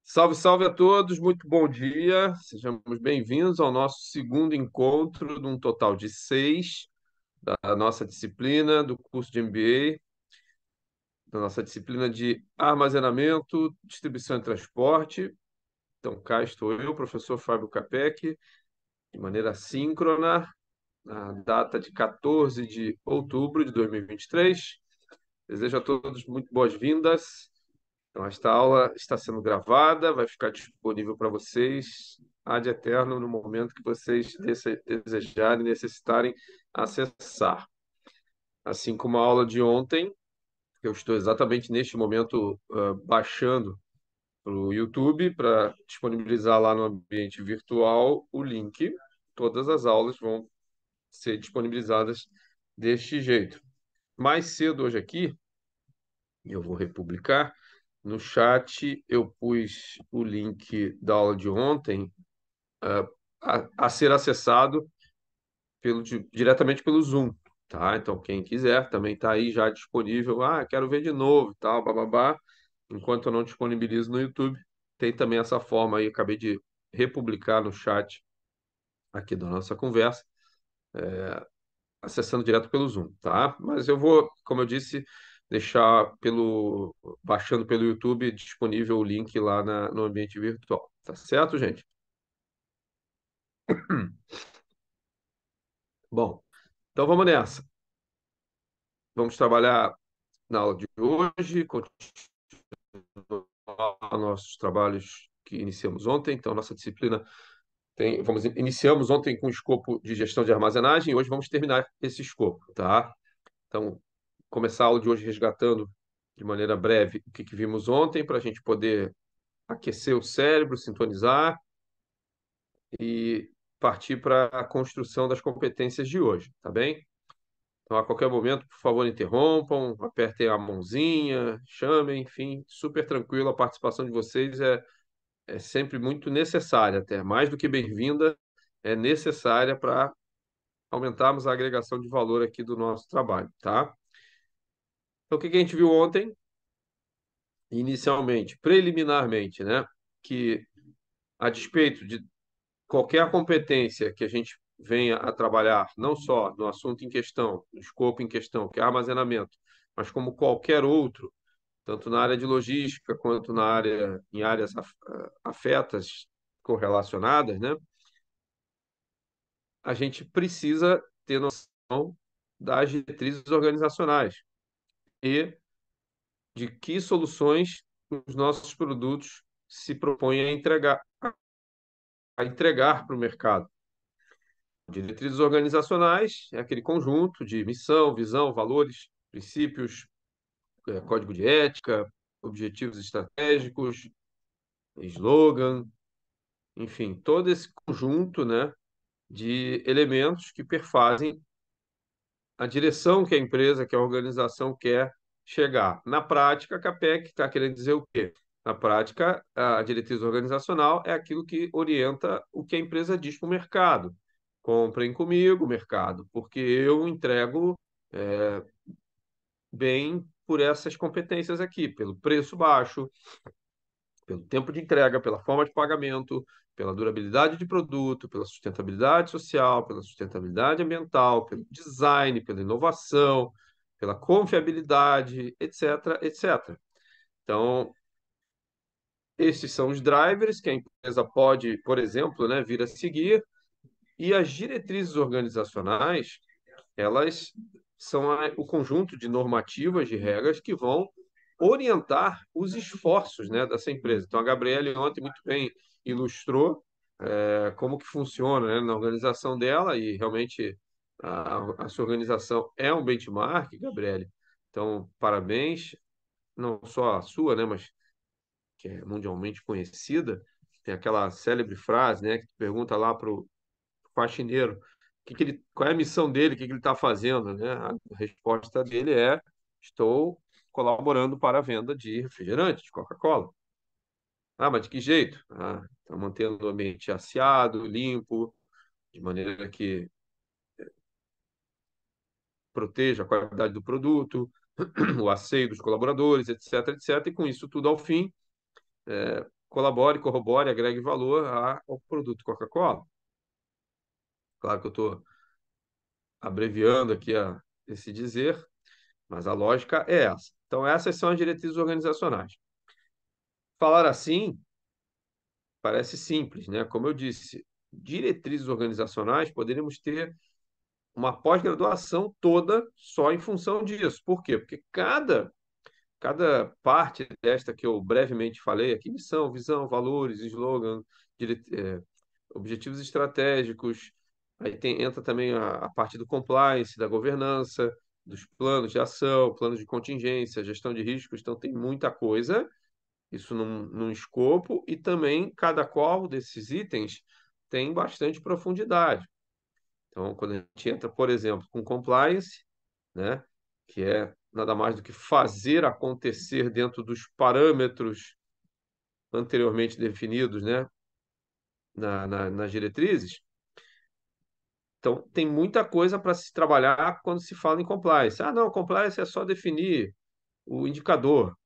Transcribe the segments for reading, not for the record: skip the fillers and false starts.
Salve, salve a todos, muito bom dia. Sejamos bem-vindos ao nosso segundo encontro de um total de seis da nossa disciplina do curso de MBA, da nossa disciplina de armazenamento, distribuição e transporte. Então, cá estou eu, professor Fábio Capec, de maneira síncrona, na data de 14 de outubro de 2023. Desejo a todos muito boas-vindas. Então, esta aula está sendo gravada, vai ficar disponível para vocês ad eterno no momento que vocês desejarem, necessitarem acessar. Assim como a aula de ontem, eu estou exatamente neste momento baixando para o YouTube para disponibilizar lá no ambiente virtual o link. Todas as aulas vão ser disponibilizadas deste jeito. Mais cedo hoje aqui, eu vou republicar. No chat eu pus o link da aula de ontem a ser acessado diretamente pelo Zoom, tá? Então, quem quiser também está aí já disponível. Ah, quero ver de novo, e tal, bababá. Enquanto eu não disponibilizo no YouTube, tem também essa forma aí. Acabei de republicar no chat aqui da nossa conversa, acessando direto pelo Zoom, tá? Mas eu vou, como eu disse, deixar baixando pelo YouTube disponível o link lá no ambiente virtual. Tá certo, gente? Bom, então vamos nessa. Vamos trabalhar na aula de hoje, continuar nossos trabalhos que iniciamos ontem. Então, nossa disciplina iniciamos ontem com o escopo de gestão de armazenagem e hoje vamos terminar esse escopo, tá? Então, começar a aula de hoje resgatando de maneira breve o que vimos ontem para a gente poder aquecer o cérebro, sintonizar e partir para a construção das competências de hoje, tá bem? Então, a qualquer momento, por favor, interrompam, apertem a mãozinha, chamem, enfim, super tranquilo. A participação de vocês é sempre muito necessária, até mais do que bem-vinda, é necessária para aumentarmos a agregação de valor aqui do nosso trabalho, tá? Então, o que a gente viu ontem, inicialmente, preliminarmente, né? Que a despeito de qualquer competência que a gente venha a trabalhar, não só no assunto em questão, no escopo em questão, que é armazenamento, mas como qualquer outro, tanto na área de logística quanto em áreas afetas correlacionadas, né? A gente precisa ter noção das diretrizes organizacionais e de que soluções os nossos produtos se propõem a entregar para o mercado. Diretrizes organizacionais é aquele conjunto de missão, visão, valores, princípios, código de ética, objetivos estratégicos, slogan, enfim, todo esse conjunto, né, de elementos que perfazem a direção que a empresa, que a organização quer chegar. Na prática, a CAPEC está querendo dizer o quê? Na prática, a diretriz organizacional é aquilo que orienta o que a empresa diz para o mercado. Comprem comigo, mercado, porque eu entrego bem por essas competências aqui, pelo preço baixo, pelo tempo de entrega, pela forma de pagamento, pela durabilidade de produto, pela sustentabilidade social, pela sustentabilidade ambiental, pelo design, pela inovação, pela confiabilidade, etc, etc. Então, esses são os drivers que a empresa pode, por exemplo, né, vir a seguir, e as diretrizes organizacionais, elas são o conjunto de normativas, de regras que vão orientar os esforços, né, dessa empresa. Então, a Gabriele ontem muito bem ilustrou como que funciona, né, na organização dela e realmente a sua organização é um benchmark, Gabriele. Então, parabéns, não só a sua, né, mas que é mundialmente conhecida. Tem aquela célebre frase, né, que pergunta lá para o faxineiro qual é a missão dele, o que ele está fazendo, né? A resposta dele é: estou colaborando para a venda de refrigerante, de Coca-Cola. Ah, mas de que jeito? Ah, está mantendo o ambiente asseado, limpo, de maneira que proteja a qualidade do produto, o asseio dos colaboradores, etc, etc. E com isso tudo ao fim, colabore, corrobore, agregue valor ao produto Coca-Cola. Claro que eu estou abreviando aqui esse dizer, mas a lógica é essa. Então, essas são as diretrizes organizacionais. Falar assim parece simples, né? Como eu disse, diretrizes organizacionais poderíamos ter uma pós-graduação toda só em função disso. Por quê? Porque cada parte desta que eu brevemente falei aqui, missão, visão, valores, slogan, objetivos estratégicos, aí entra também a parte do compliance, da governança, dos planos de ação, planos de contingência, gestão de riscos, então tem muita coisa, isso num escopo, e também cada qual desses itens tem bastante profundidade. Então, quando a gente entra, por exemplo, com compliance, né, que é nada mais do que fazer acontecer dentro dos parâmetros anteriormente definidos, né, nas diretrizes. Então, tem muita coisa para se trabalhar quando se fala em compliance. Ah, não, compliance é só definir o indicador.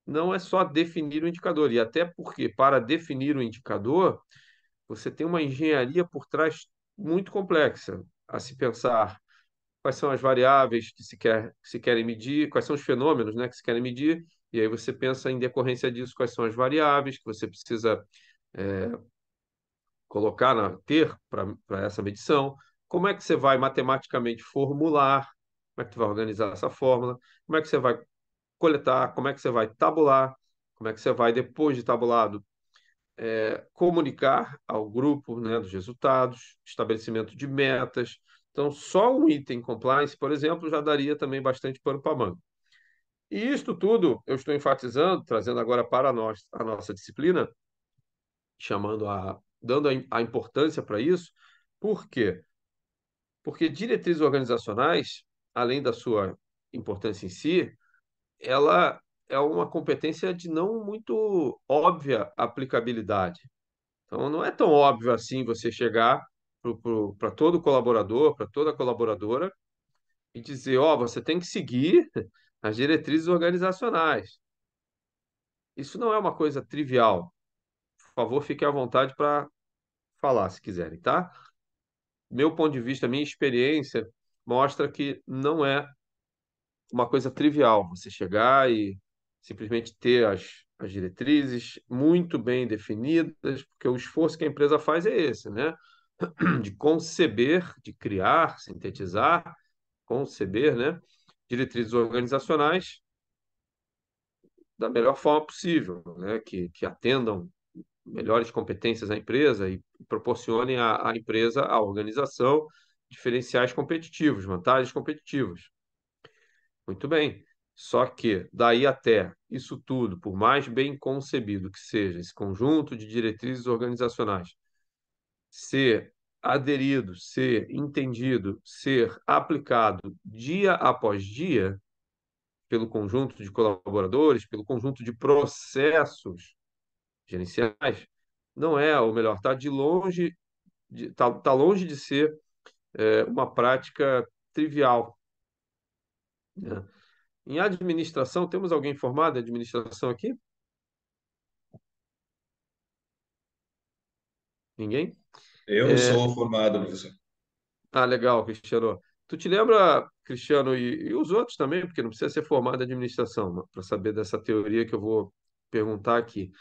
Não é só definir o indicador, e até porque, para definir o indicador, você tem uma engenharia por trás muito complexa a se pensar quais são as variáveis que se querem medir, quais são os fenômenos, né, que se querem medir, e aí você pensa em decorrência disso, quais são as variáveis que você precisa colocar, ter para essa medição, como é que você vai matematicamente formular, como é que você vai organizar essa fórmula, como é que você vai coletar, como é que você vai tabular, como é que você vai, depois de tabulado, comunicar ao grupo, né, dos resultados, estabelecimento de metas. Então, só um item compliance, por exemplo, já daria também bastante pano para manga. E isto tudo eu estou enfatizando, trazendo agora para nós a nossa disciplina, dando a importância para isso. Por quê? Porque diretrizes organizacionais, além da sua importância em si, ela é uma competência de não muito óbvia aplicabilidade. Então, não é tão óbvio assim você chegar para todo colaborador, para toda colaboradora, e dizer: ó, você tem que seguir as diretrizes organizacionais. Isso não é uma coisa trivial. Por favor, fique à vontade para falar, se quiserem, tá? Meu ponto de vista, minha experiência mostra que não é uma coisa trivial você chegar e simplesmente ter as diretrizes muito bem definidas, porque o esforço que a empresa faz é esse, né? De conceber, de criar, sintetizar, conceber, né? Diretrizes organizacionais da melhor forma possível, né? Que atendam melhores competências à empresa e proporcionem à empresa, à organização, diferenciais competitivos, vantagens competitivas. Muito bem. Só que daí até isso tudo, por mais bem concebido que seja esse conjunto de diretrizes organizacionais, ser aderido, ser entendido, ser aplicado dia após dia pelo conjunto de colaboradores, pelo conjunto de processos gerenciais, não é o melhor. Tá longe de ser uma prática trivial, né? Em administração, temos alguém formado em administração aqui? Ninguém? Eu É, sou formado, professor. legal, Cristiano. Tu te lembra, Cristiano, e os outros também, porque não precisa ser formado em administração, para saber dessa teoria que eu vou perguntar aqui.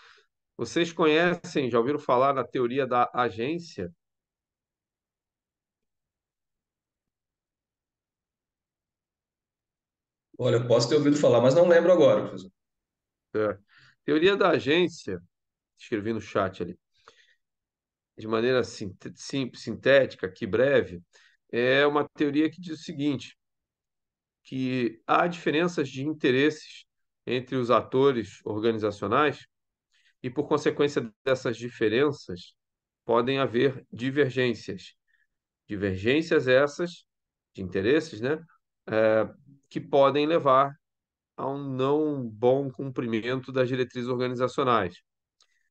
Vocês conhecem, já ouviram falar na teoria da agência? Olha, eu posso ter ouvido falar, mas não lembro agora, professor. É. Teoria da agência, escrevi no chat ali, de maneira simples, sintética, aqui breve, é uma teoria que diz o seguinte, que há diferenças de interesses entre os atores organizacionais e, por consequência dessas diferenças, podem haver divergências. Divergências essas de interesses, né? É, que podem levar a um não bom cumprimento das diretrizes organizacionais.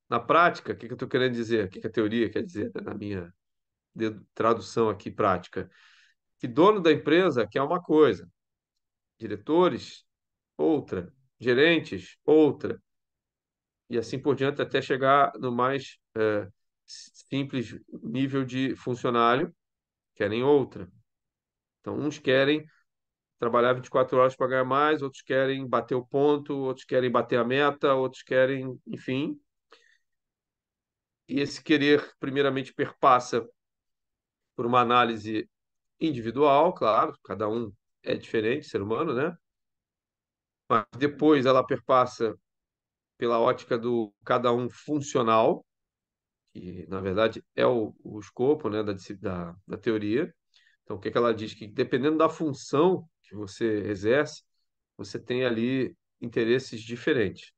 Na prática, o que eu estou querendo dizer? O que a teoria quer dizer, né, na minha tradução aqui prática? Que dono da empresa quer uma coisa, diretores, outra, gerentes, outra. e assim por diante, até chegar no mais simples nível de funcionário, querem outra. Então, uns querem trabalhar 24 horas para ganhar mais, outros querem bater o ponto, outros querem bater a meta, outros querem, enfim. E esse querer, primeiramente, perpassa por uma análise individual, claro, cada um é diferente, ser humano, né? Mas depois ela perpassa pela ótica do cada um funcional, que na verdade é o escopo, né, da teoria. Então, o que que ela diz? Que dependendo da função que você exerce, você tem ali interesses diferentes.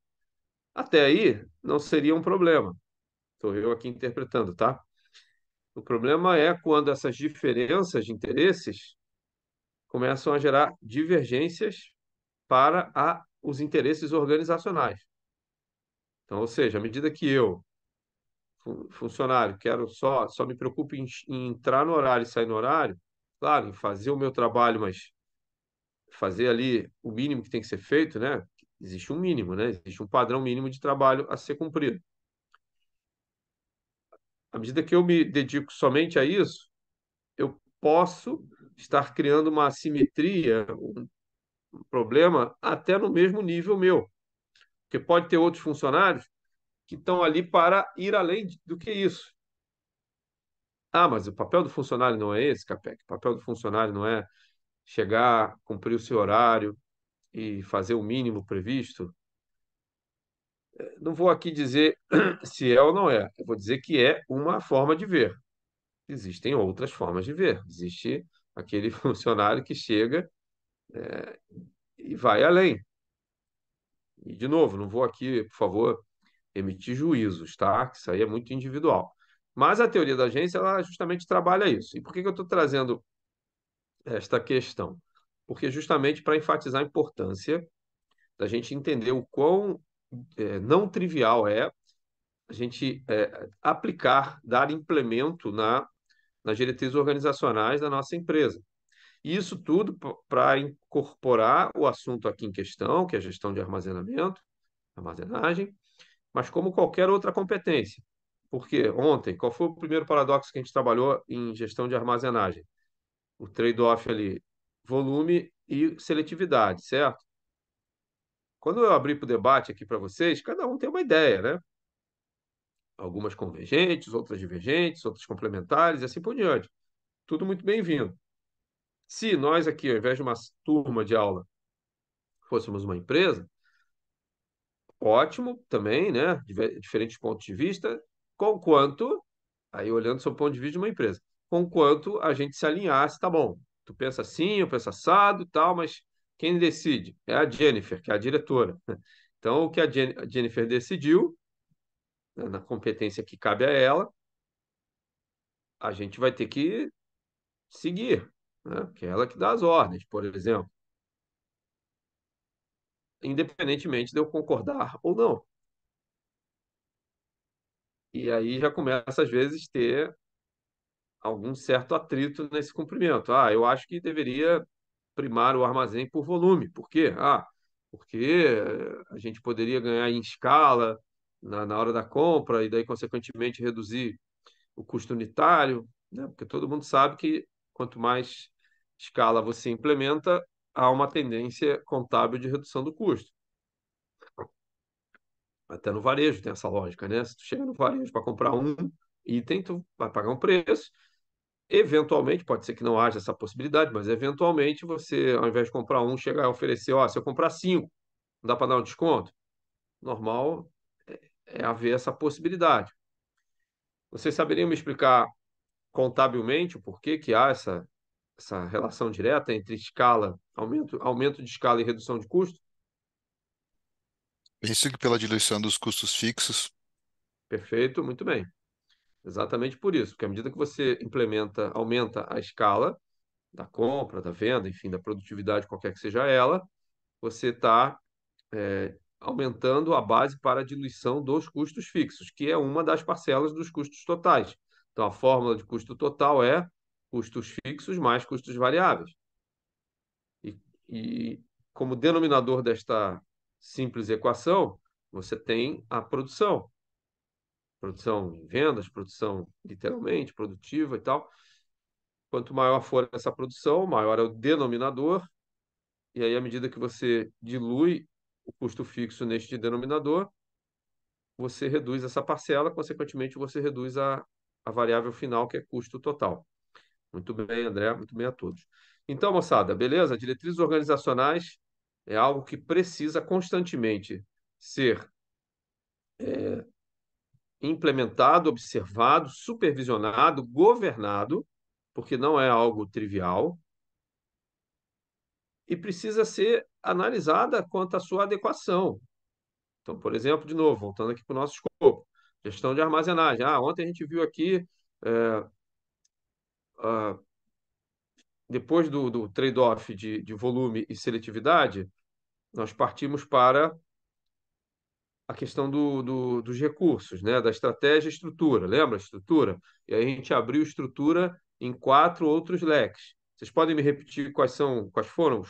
Até aí, não seria um problema. Estou eu aqui interpretando, tá? O problema é quando essas diferenças de interesses começam a gerar divergências para os interesses organizacionais. Então, ou seja, à medida que eu, funcionário, quero só me preocupo em entrar no horário e sair no horário, claro, em fazer o meu trabalho, mas fazer ali o mínimo que tem que ser feito, né? Existe um mínimo, né? Existe um padrão mínimo de trabalho a ser cumprido. À medida que eu me dedico somente a isso, eu posso estar criando uma assimetria, um problema até no mesmo nível meu, porque pode ter outros funcionários que estão ali para ir além do que isso. Ah, mas o papel do funcionário não é esse, Capec. O papel do funcionário não é chegar, cumprir o seu horário e fazer o mínimo previsto. Não vou aqui dizer se é ou não é. Eu vou dizer que é uma forma de ver. Existem outras formas de ver. Existe aquele funcionário que chega e vai além. E, de novo, não vou aqui, por favor, emitir juízos, tá? Isso aí é muito individual. Mas a teoria da agência, ela justamente trabalha isso. E por que que eu estou trazendo esta questão? Porque justamente para enfatizar a importância da gente entender o quão não trivial é a gente aplicar, dar implemento nas diretrizes organizacionais da nossa empresa. E isso tudo para incorporar o assunto aqui em questão, que é a gestão de armazenamento, armazenagem, mas como qualquer outra competência. Porque ontem, qual foi o primeiro paradoxo que a gente trabalhou em gestão de armazenagem? O trade-off ali, volume e seletividade, certo? Quando eu abri para o debate aqui para vocês, cada um tem uma ideia, né? Algumas convergentes, outras divergentes, outras complementares e assim por diante. Tudo muito bem-vindo. Se nós aqui, ao invés de uma turma de aula, fôssemos uma empresa, ótimo também, né? Diferentes pontos de vista, conquanto, aí olhando sob o ponto de vista de uma empresa, conquanto a gente se alinhasse, tá bom. Tu pensa assim, eu penso assado e tal, mas quem decide? É a Jennifer, que é a diretora. Então, o que a Jennifer decidiu, né, na competência que cabe a ela, a gente vai ter que seguir, né? Que é ela que dá as ordens, por exemplo, independentemente de eu concordar ou não. E aí já começa, às vezes, ter algum certo atrito nesse cumprimento. Ah, eu acho que deveria primar o armazém por volume. Por quê? Ah, porque a gente poderia ganhar em escala na hora da compra e daí, consequentemente, reduzir o custo unitário, né? Porque todo mundo sabe que quanto mais escala você implementa, há uma tendência contábil de redução do custo. Até no varejo tem essa lógica, né? Se tu chega no varejo para comprar um item, tu vai pagar um preço. Eventualmente, pode ser que não haja essa possibilidade, mas eventualmente você, ao invés de comprar um, chegar a oferecer, ó, se eu comprar cinco, não dá para dar um desconto? Normal é haver essa possibilidade. Vocês saberiam me explicar contabilmente o porquê que há essa relação direta entre escala, aumento de escala e redução de custo? Penso que pela diluição dos custos fixos, Perfeito, muito bem. Exatamente por isso, porque à medida que você implementa, aumenta a escala da compra, da venda, enfim, da produtividade, qualquer que seja ela, você está aumentando a base para a diluição dos custos fixos, que é uma das parcelas dos custos totais. Então, a fórmula de custo total é custos fixos mais custos variáveis. E como denominador desta simples equação, você tem a produção. Produção em vendas, produção literalmente, produtiva e tal. Quanto maior for essa produção, maior é o denominador, e aí, à medida que você dilui o custo fixo neste denominador, você reduz essa parcela, consequentemente, você reduz a variável final, que é custo total. Muito bem, André, muito bem a todos. Então, moçada, beleza? Diretrizes organizacionais é algo que precisa constantemente ser implementado, observado, supervisionado, governado, porque não é algo trivial, e precisa ser analisada quanto à sua adequação. Então, por exemplo, de novo, voltando aqui para o nosso escopo, gestão de armazenagem. Ontem a gente viu aqui, é, ah, depois do trade-off de volume e seletividade, nós partimos para a questão dos recursos, né? Da estratégia e estrutura. Lembra a estrutura? E aí a gente abriu estrutura em quatro outros leques. Vocês podem me repetir quais foram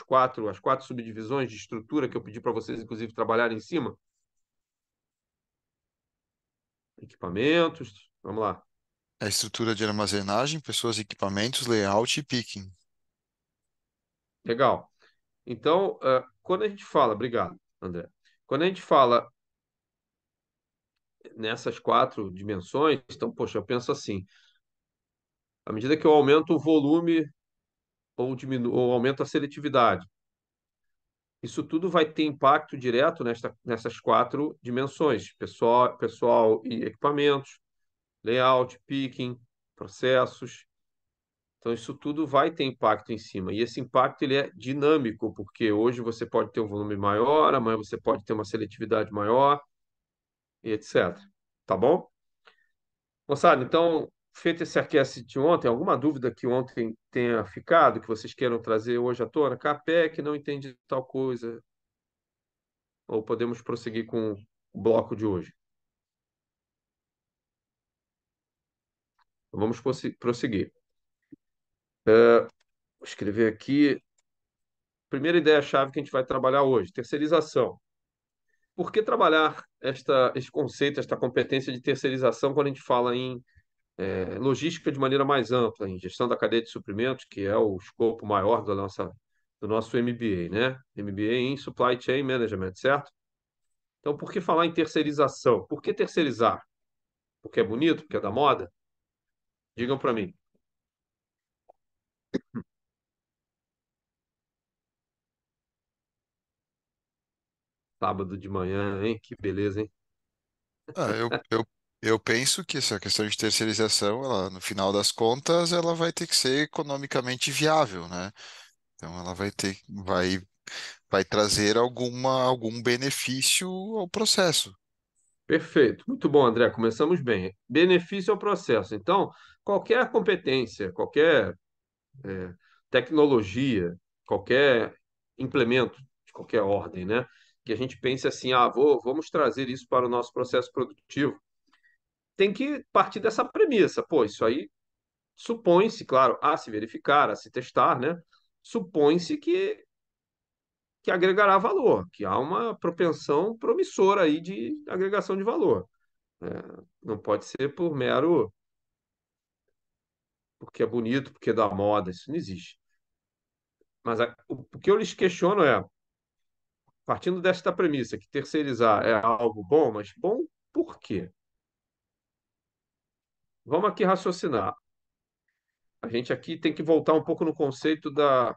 as quatro subdivisões de estrutura que eu pedi para vocês, inclusive, trabalharem em cima? Equipamentos, vamos lá. A estrutura de armazenagem, pessoas, equipamentos, layout e picking. Legal. Então, quando a gente fala, obrigado, André. Quando a gente fala nessas quatro dimensões, então, poxa, eu penso assim, à medida que eu aumento o volume ou aumento a seletividade, isso tudo vai ter impacto direto nessas quatro dimensões: pessoal e equipamentos, layout, picking, processos. Então, isso tudo vai ter impacto em cima. E esse impacto ele é dinâmico, porque hoje você pode ter um volume maior, amanhã você pode ter uma seletividade maior, e etc. Tá bom? Moçada, então, feito esse aquecimento de ontem, alguma dúvida que ontem tenha ficado, que vocês queiram trazer hoje à tona? Capec não entende tal coisa. Ou podemos prosseguir com o bloco de hoje? Vamos prosseguir. Vou escrever aqui. Primeira ideia-chave que a gente vai trabalhar hoje: terceirização. Por que trabalhar esse conceito, esta competência de terceirização quando a gente fala em logística de maneira mais ampla, em gestão da cadeia de suprimentos, que é o escopo maior do nosso MBA, né? MBA em Supply Chain Management, certo? Então, por que falar em terceirização? Por que terceirizar? Porque é bonito? Porque é da moda? Digam para mim. Sábado de manhã, hein? Que beleza, hein? Ah, eu penso que essa questão de terceirização, ela, no final das contas, ela vai ter que ser economicamente viável, né? Então ela vai trazer algum benefício ao processo. Perfeito. Muito bom, André. Começamos bem. Benefício ao processo. Então, qualquer competência, qualquer tecnologia, qualquer implemento de qualquer ordem, né? Que a gente pense assim, vamos trazer isso para o nosso processo produtivo. Tem que partir dessa premissa. Pô, isso aí supõe-se, claro, a se verificar, a se testar, né? Supõe-se que agregará valor, que há uma propensão promissora aí de agregação de valor. Não pode ser por mero, porque é bonito, porque é da moda, isso não existe. Mas o que eu lhes questiono é, partindo desta premissa, que terceirizar é algo bom, mas bom por quê? Vamos aqui raciocinar. A gente aqui tem que voltar um pouco no conceito da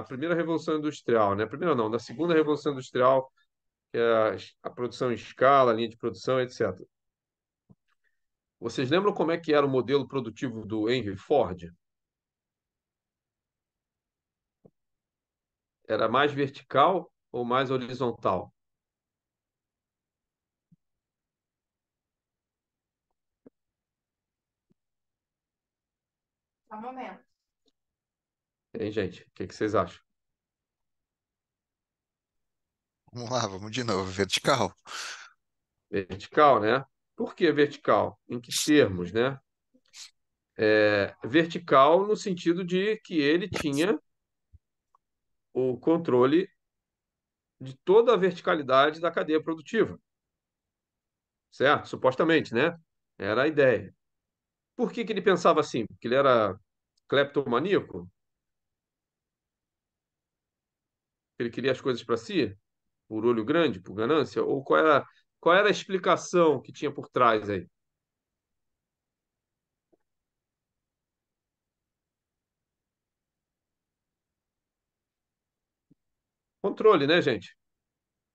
primeira revolução industrial, né? Primeira não, da segunda revolução industrial, que é a produção em escala, a linha de produção, etc. Vocês lembram como é que era o modelo produtivo do Henry Ford? Era mais vertical ou mais horizontal? Só um momento. Hein, gente? O que vocês acham? Vamos lá, vamos de novo. Vertical. Vertical, né? Por que vertical? Em que termos, né? Vertical no sentido de que ele tinha o controle de toda a verticalidade da cadeia produtiva. certo? Supostamente, né? Era a ideia. Por que que ele pensava assim? Porque ele era cleptomaníaco? Ele queria as coisas para si? Por olho grande, por ganância? Ou qual era a explicação que tinha por trás aí? Controle, né, gente?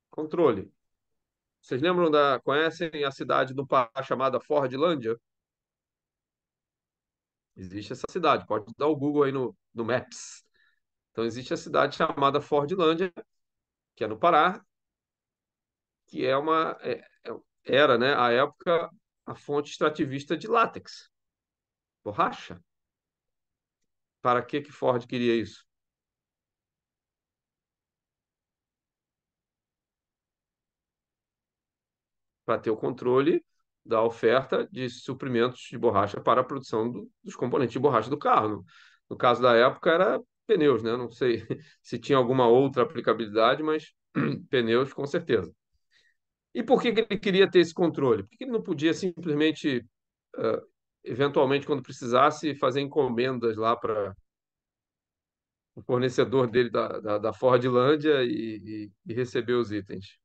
Controle. Vocês lembram conhecem a cidade do Pará chamada Fordlândia? Existe essa cidade, pode dar o Google aí no Maps. Então existe a cidade chamada Fordlândia, que é no Pará, que era, né, à época, a fonte extrativista de látex, borracha. Para que Ford queria isso? Para ter o controle da oferta de suprimentos de borracha para a produção dos componentes de borracha do carro. No caso da época, era pneus, né? Não sei se tinha alguma outra aplicabilidade, mas pneus com certeza. E por que que ele queria ter esse controle? Por que que ele não podia simplesmente, ah, eventualmente, quando precisasse, fazer encomendas lá para o fornecedor dele da Fordlândia e receber os itens?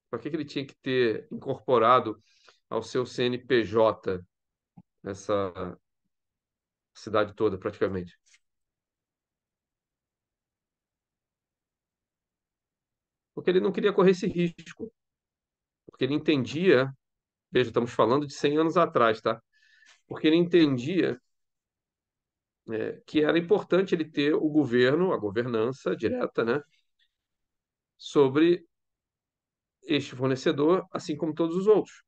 Por que que ele tinha que ter incorporado ao seu CNPJ essa cidade toda, praticamente? Porque ele não queria correr esse risco. Porque ele entendia, veja, estamos falando de 100 anos atrás, tá? Porque ele entendia que era importante ele ter o governo, a governança direta, né, sobre este fornecedor, assim como todos os outros.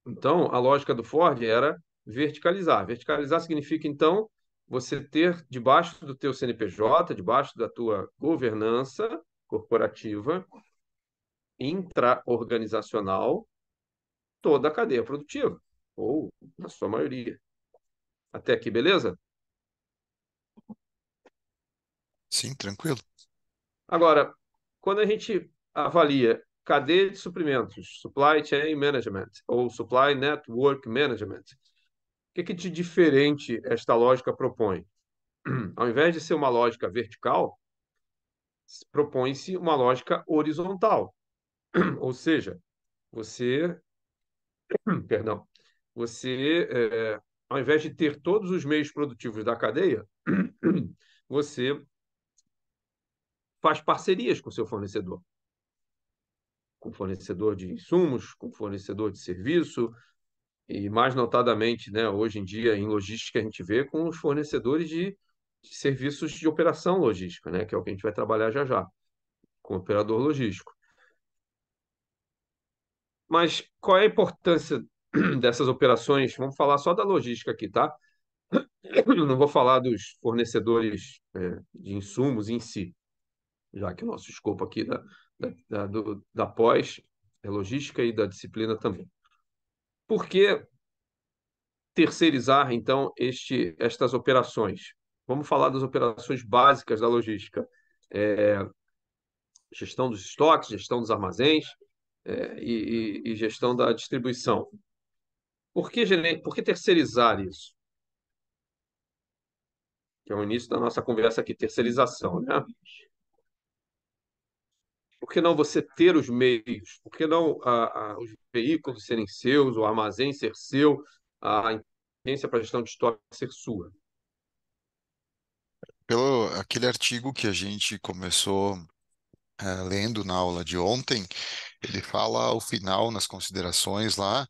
Então, a lógica do Ford era verticalizar. Verticalizar significa, então, você ter debaixo do teu CNPJ, debaixo da tua governança corporativa, intra-organizacional, toda a cadeia produtiva, ou na sua maioria. Até aqui, beleza? Sim, tranquilo. Agora, quando a gente avalia cadeia de suprimentos, supply chain management ou supply network management, o que que de diferente esta lógica propõe? Ao invés de ser uma lógica vertical, propõe-se uma lógica horizontal. Ou seja, você, perdão, você, ao invés de ter todos os meios produtivos da cadeia, você faz parcerias com seu fornecedor, com fornecedor de insumos, com fornecedor de serviço, e mais notadamente, né, hoje em dia, em logística, a gente vê com os fornecedores de serviços de operação logística, né, que é o que a gente vai trabalhar já já, com o operador logístico. Mas qual é a importância dessas operações? Vamos falar só da logística aqui, tá? Não vou falar dos fornecedores, de insumos em si, já que o nosso escopo aqui da pós é logística e da disciplina também. Por que terceirizar, então, estas operações? Vamos falar das operações básicas da logística. É, gestão dos estoques, gestão dos armazéns, e gestão da distribuição. Por que terceirizar isso? Que é o início da nossa conversa aqui, terceirização, né? Por que não você ter os meios? Por que não os veículos serem seus, o armazém ser seu, a inteligência para gestão de estoque ser sua? Pelo aquele artigo que a gente começou lendo na aula de ontem, ele fala ao final, nas considerações lá,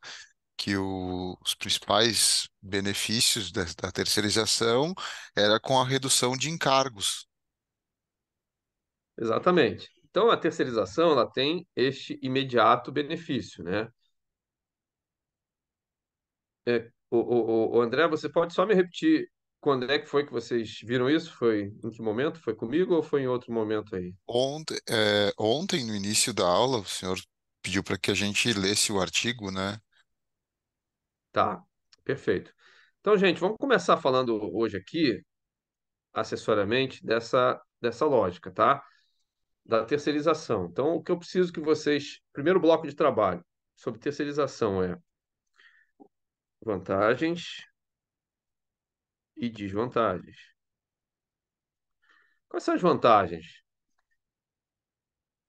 que os principais benefícios da terceirização era com a redução de encargos. Exatamente. Então, a terceirização ela tem este imediato benefício, né? O André, você pode só me repetir quando é que foi que vocês viram isso? Foi em que momento? Foi comigo ou foi em outro momento aí? Ontem, no início da aula, o senhor pediu para que a gente lesse o artigo, né? Tá, perfeito. Então, gente, vamos começar falando hoje aqui, acessoriamente, dessa lógica, tá? Da terceirização. Então, o que eu preciso que vocês. Primeiro bloco de trabalho. sobre terceirização é vantagens e desvantagens. Quais são as vantagens?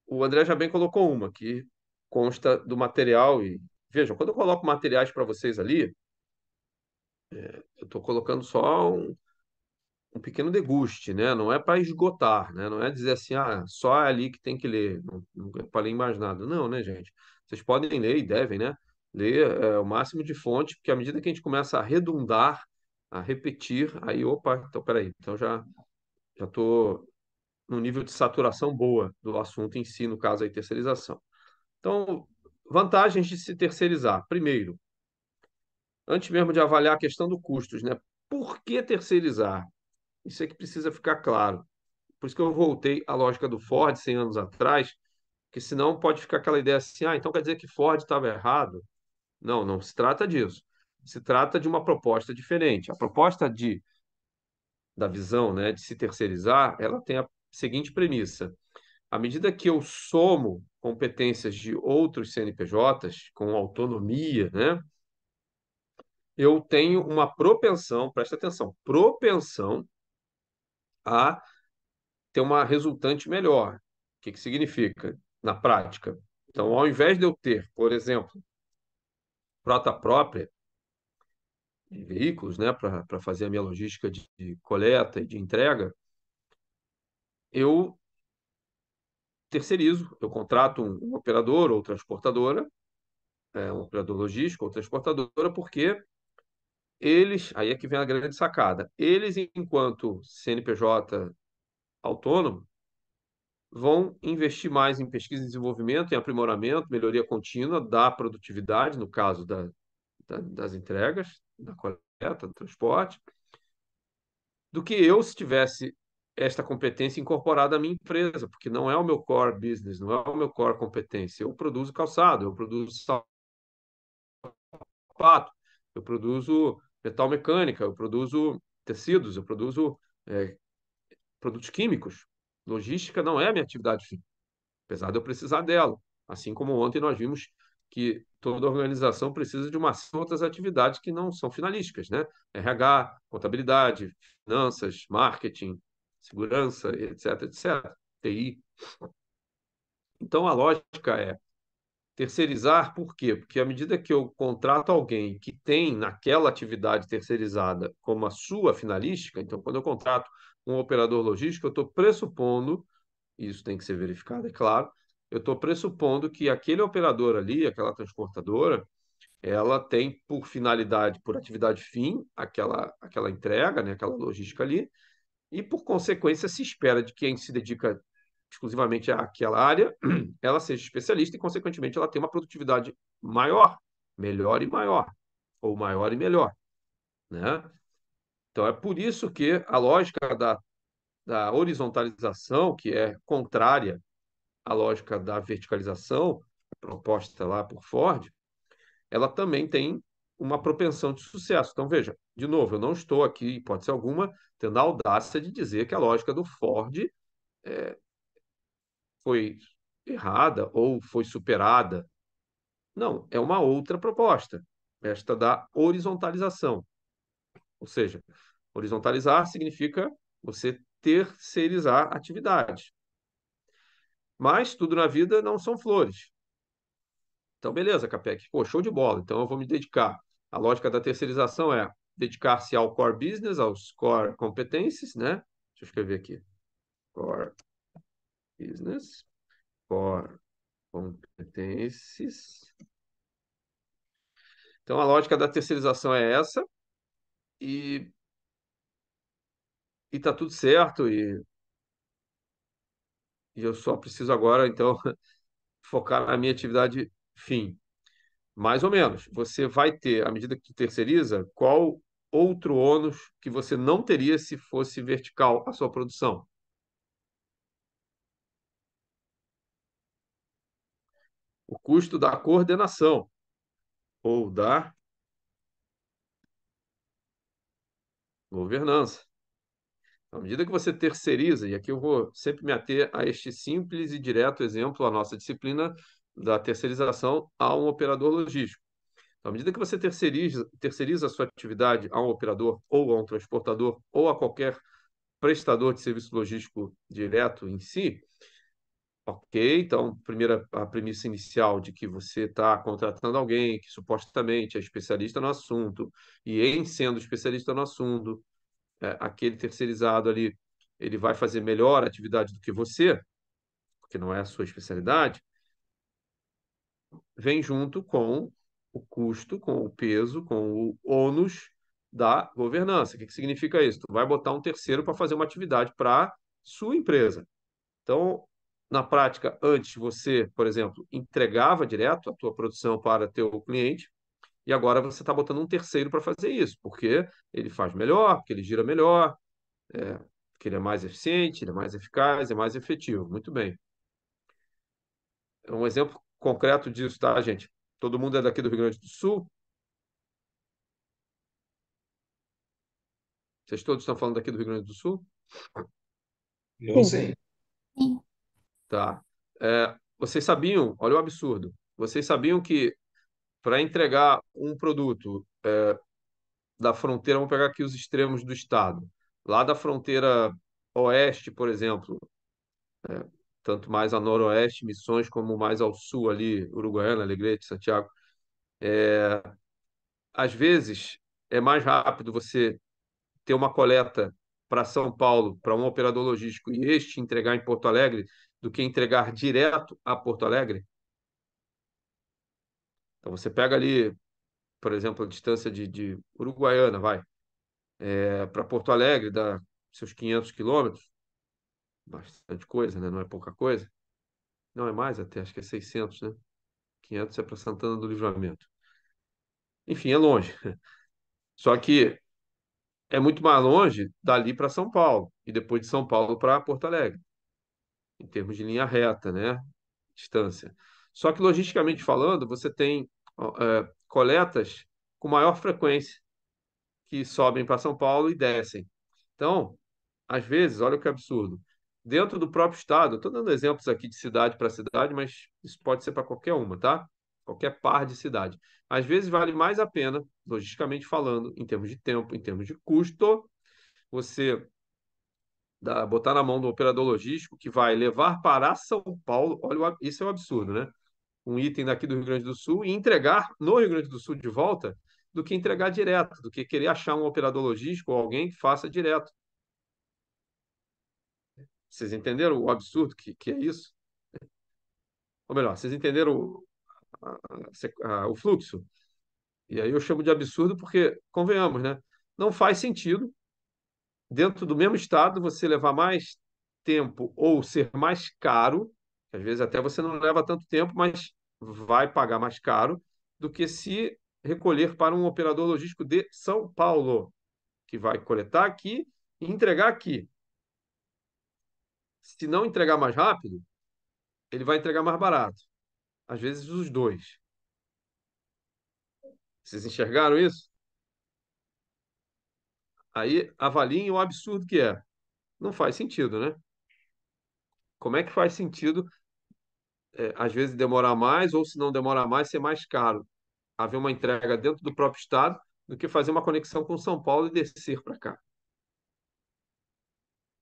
O André já bem colocou uma, que consta do material. E vejam, quando eu coloco materiais para vocês ali, eu estou colocando só um pequeno deguste, né? Não é para esgotar, né? Não é dizer assim, só é ali que tem que ler, não é para ler mais nada. Não, né, gente? Vocês podem ler e devem, né? Ler o máximo de fonte, porque à medida que a gente começa a redundar, a repetir, aí, opa, então peraí, então já estou num nível de saturação boa do assunto em si, no caso aí, terceirização. Então, vantagens de se terceirizar. Primeiro, antes mesmo de avaliar a questão do custos, né? Por que terceirizar? Isso é que precisa ficar claro. Por isso que eu voltei à lógica do Ford 100 anos atrás, que senão pode ficar aquela ideia assim, então quer dizer que Ford estava errado. Não, não se trata disso. Se trata de uma proposta diferente. A proposta da visão, né, de se terceirizar, ela tem a seguinte premissa: à medida que eu somo competências de outros CNPJs com autonomia, né, eu tenho uma propensão, presta atenção, propensão a ter uma resultante melhor. O que que significa na prática? Então, ao invés de eu ter, por exemplo, frota própria de veículos, né, para fazer a minha logística de coleta e de entrega, eu terceirizo, eu contrato um operador ou transportadora, um operador logístico ou transportadora, porque eles, aí é que vem a grande sacada, eles, enquanto CNPJ autônomo, vão investir mais em pesquisa e desenvolvimento, em aprimoramento, melhoria contínua da produtividade, no caso das entregas, da coleta, do transporte, do que eu se tivesse esta competência incorporada à minha empresa, porque não é o meu core business, não é o meu core competência. Eu produzo calçado, eu produzo sapato, eu produzo metal mecânica, eu produzo tecidos, eu produzo é, produtos químicos. Logística não é a minha atividade fim, apesar de eu precisar dela. Assim como ontem nós vimos que toda organização precisa de umas outras atividades que não são finalísticas, né? RH, contabilidade, finanças, marketing, segurança, etc, etc. TI. Então a lógica é terceirizar, por quê? Porque à medida que eu contrato alguém que tem naquela atividade terceirizada como a sua finalística, então quando eu contrato um operador logístico, eu estou pressupondo, e isso tem que ser verificado, é claro, eu estou pressupondo que aquele operador ali, aquela transportadora, ela tem por finalidade, por atividade fim, aquela entrega, né, aquela logística ali, e por consequência se espera de quem se dedica exclusivamente àquela área, ela seja especialista e, consequentemente, ela tenha uma produtividade maior, melhor e maior, ou maior e melhor, né? Então, é por isso que a lógica da horizontalização, que é contrária à lógica da verticalização proposta lá por Ford, ela também tem uma propensão de sucesso. Então, veja, de novo, eu não estou aqui, em hipótese alguma, tendo a audácia de dizer que a lógica do Ford foi errada ou foi superada. Não, é uma outra proposta, esta da horizontalização. Ou seja, horizontalizar significa você terceirizar atividades. Mas tudo na vida não são flores. Então, beleza, Capec, pô, show de bola. Então, eu vou me dedicar. A lógica da terceirização é dedicar-se ao core business, aos core competencies, né? Deixa eu escrever aqui. Core business, core competencies. Então, a lógica da terceirização é essa, e tá tudo certo, e eu só preciso agora, então, focar na minha atividade fim. Mais ou menos. Você vai ter, à medida que tu terceiriza, qual outro ônus que você não teria se fosse vertical a sua produção? O custo da coordenação ou da governança. À medida que você terceiriza, e aqui eu vou sempre me ater a este simples e direto exemplo, a nossa disciplina da terceirização a um operador logístico. Então, à medida que você terceiriza a sua atividade a um operador ou a um transportador ou a qualquer prestador de serviço logístico direto em si, ok, então, a premissa inicial de que você está contratando alguém que supostamente é especialista no assunto, e em sendo especialista no assunto, aquele terceirizado ali, ele vai fazer melhor atividade do que você, porque não é a sua especialidade, vem junto com o custo, com o peso, com o ônus da governança. O que significa isso? Tu vai botar um terceiro para fazer uma atividade para sua empresa. Então, na prática, antes você, por exemplo, entregava direto a tua produção para teu cliente, e agora você está botando um terceiro para fazer isso, porque ele faz melhor, porque ele gira melhor, porque ele é mais eficiente, ele é mais eficaz, é mais efetivo. Muito bem. É um exemplo concreto disso, tá, gente? Todo mundo é daqui do Rio Grande do Sul? Vocês todos estão falando daqui do Rio Grande do Sul? Eu Sim. sim. Sim. Tá. Vocês sabiam, olha o absurdo, vocês sabiam que para entregar um produto da fronteira, vamos pegar aqui os extremos do estado, lá da fronteira oeste, por exemplo, tanto mais a noroeste, Missões, como mais ao sul ali, Uruguaiana, Alegrete, Santiago, às vezes é mais rápido você ter uma coleta para São Paulo, para um operador logístico, e este entregar em Porto Alegre, do que entregar direto a Porto Alegre. Então você pega ali, por exemplo, a distância de Uruguaiana, vai, para Porto Alegre, dá seus 500 quilômetros, bastante coisa, né? Não é pouca coisa. Não é mais até, acho que é 600, né? 500 é para Santana do Livramento. Enfim, é longe. Só que é muito mais longe dali para São Paulo e depois de São Paulo para Porto Alegre, em termos de linha reta, né? Distância. Só que, logisticamente falando, você tem coletas com maior frequência que sobem para São Paulo e descem. Então, às vezes, olha que absurdo. Dentro do próprio estado, estou dando exemplos aqui de cidade para cidade, mas isso pode ser para qualquer uma, tá? Qualquer par de cidade. Às vezes vale mais a pena, logisticamente falando, em termos de tempo, em termos de custo, você botar na mão do operador logístico que vai levar para São Paulo. Olha, isso é um absurdo, né? Um item daqui do Rio Grande do Sul e entregar no Rio Grande do Sul de volta, do que entregar direto, do que querer achar um operador logístico ou alguém que faça direto. Vocês entenderam o absurdo que é isso? Ou melhor, vocês entenderam o fluxo? E aí eu chamo de absurdo porque, convenhamos, né? Não faz sentido, dentro do mesmo estado, você levar mais tempo ou ser mais caro, às vezes até você não leva tanto tempo, mas vai pagar mais caro, do que se recolher para um operador logístico de São Paulo, que vai coletar aqui e entregar aqui. Se não entregar mais rápido, ele vai entregar mais barato. Às vezes os dois. Vocês enxergaram isso? Aí avaliem o absurdo que é. Não faz sentido, né? Como é que faz sentido, às vezes, demorar mais, ou se não demorar mais, ser mais caro? Haver uma entrega dentro do próprio estado do que fazer uma conexão com São Paulo e descer para cá.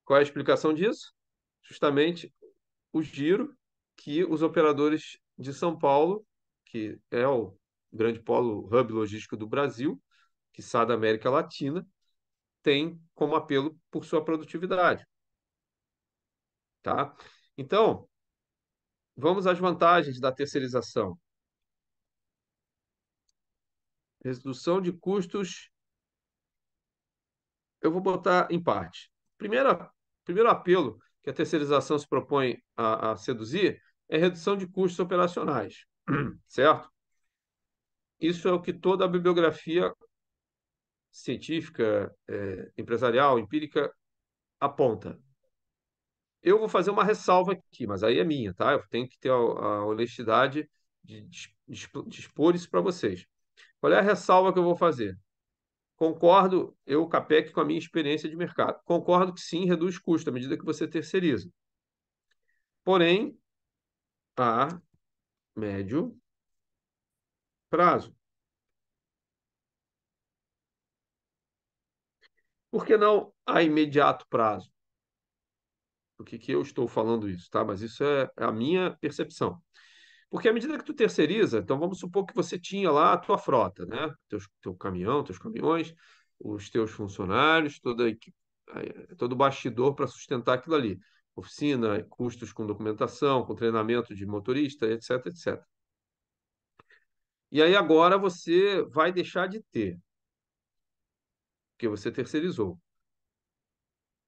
Qual é a explicação disso? Justamente o giro que os operadores de São Paulo, que é o grande polo hub logístico do Brasil, que sai da América Latina, tem como apelo por sua produtividade, tá? Então, vamos às vantagens da terceirização. Redução de custos, eu vou botar em parte. Primeiro apelo que a terceirização se propõe a seduzir é redução de custos operacionais, certo? Isso é o que toda a bibliografia científica, empresarial, empírica aponta. Eu vou fazer uma ressalva aqui, mas aí é minha, tá? Eu tenho que ter a honestidade de expor isso para vocês. Qual é a ressalva que eu vou fazer? Concordo, eu, Capec, com a minha experiência de mercado. Concordo que sim, reduz custo à medida que você terceiriza. Porém, há médio prazo. Por que não a imediato prazo? Por que que eu estou falando isso, tá? Mas isso é a minha percepção. Porque à medida que tu terceiriza, então vamos supor que você tinha lá a tua frota, né? Teu caminhão, teus caminhões, os teus funcionários, toda a equipe, todo o bastidor para sustentar aquilo ali. Oficina, custos com documentação, com treinamento de motorista, etc, etc. E aí agora você vai deixar de ter, porque você terceirizou.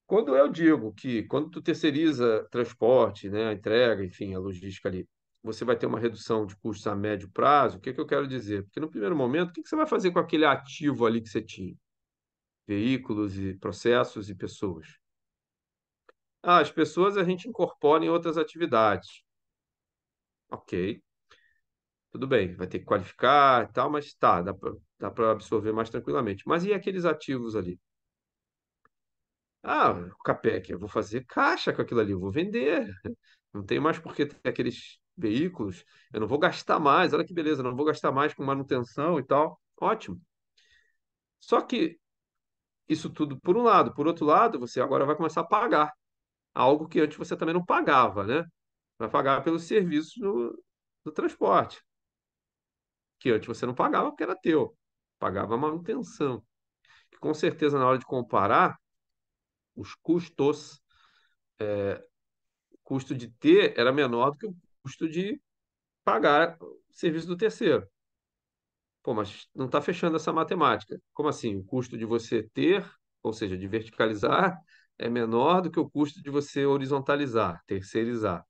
Quando eu digo que quando tu terceiriza transporte, né, a entrega, enfim, a logística ali, você vai ter uma redução de custos a médio prazo, o que que eu quero dizer? Porque no primeiro momento, o que que você vai fazer com aquele ativo ali que você tinha? Veículos e processos e pessoas. Ah, as pessoas a gente incorpora em outras atividades. Ok, tudo bem, vai ter que qualificar e tal, mas tá, dá para absorver mais tranquilamente. Mas e aqueles ativos ali? Ah, o Capec, eu vou fazer caixa com aquilo ali, eu vou vender. Não tem mais por que ter aqueles veículos. Eu não vou gastar mais. Olha que beleza, eu não vou gastar mais com manutenção e tal. Ótimo. Só que isso tudo por um lado. Por outro lado, você agora vai começar a pagar algo que antes você também não pagava, né? Vai pagar pelos serviços do transporte, que antes você não pagava porque era teu. Pagava a manutenção. Que com certeza, na hora de comparar, os custos, o custo de ter era menor do que o custo de pagar o serviço do terceiro. Pô, mas não está fechando essa matemática. Como assim? O custo de você ter, ou seja, de verticalizar, é menor do que o custo de você horizontalizar, terceirizar.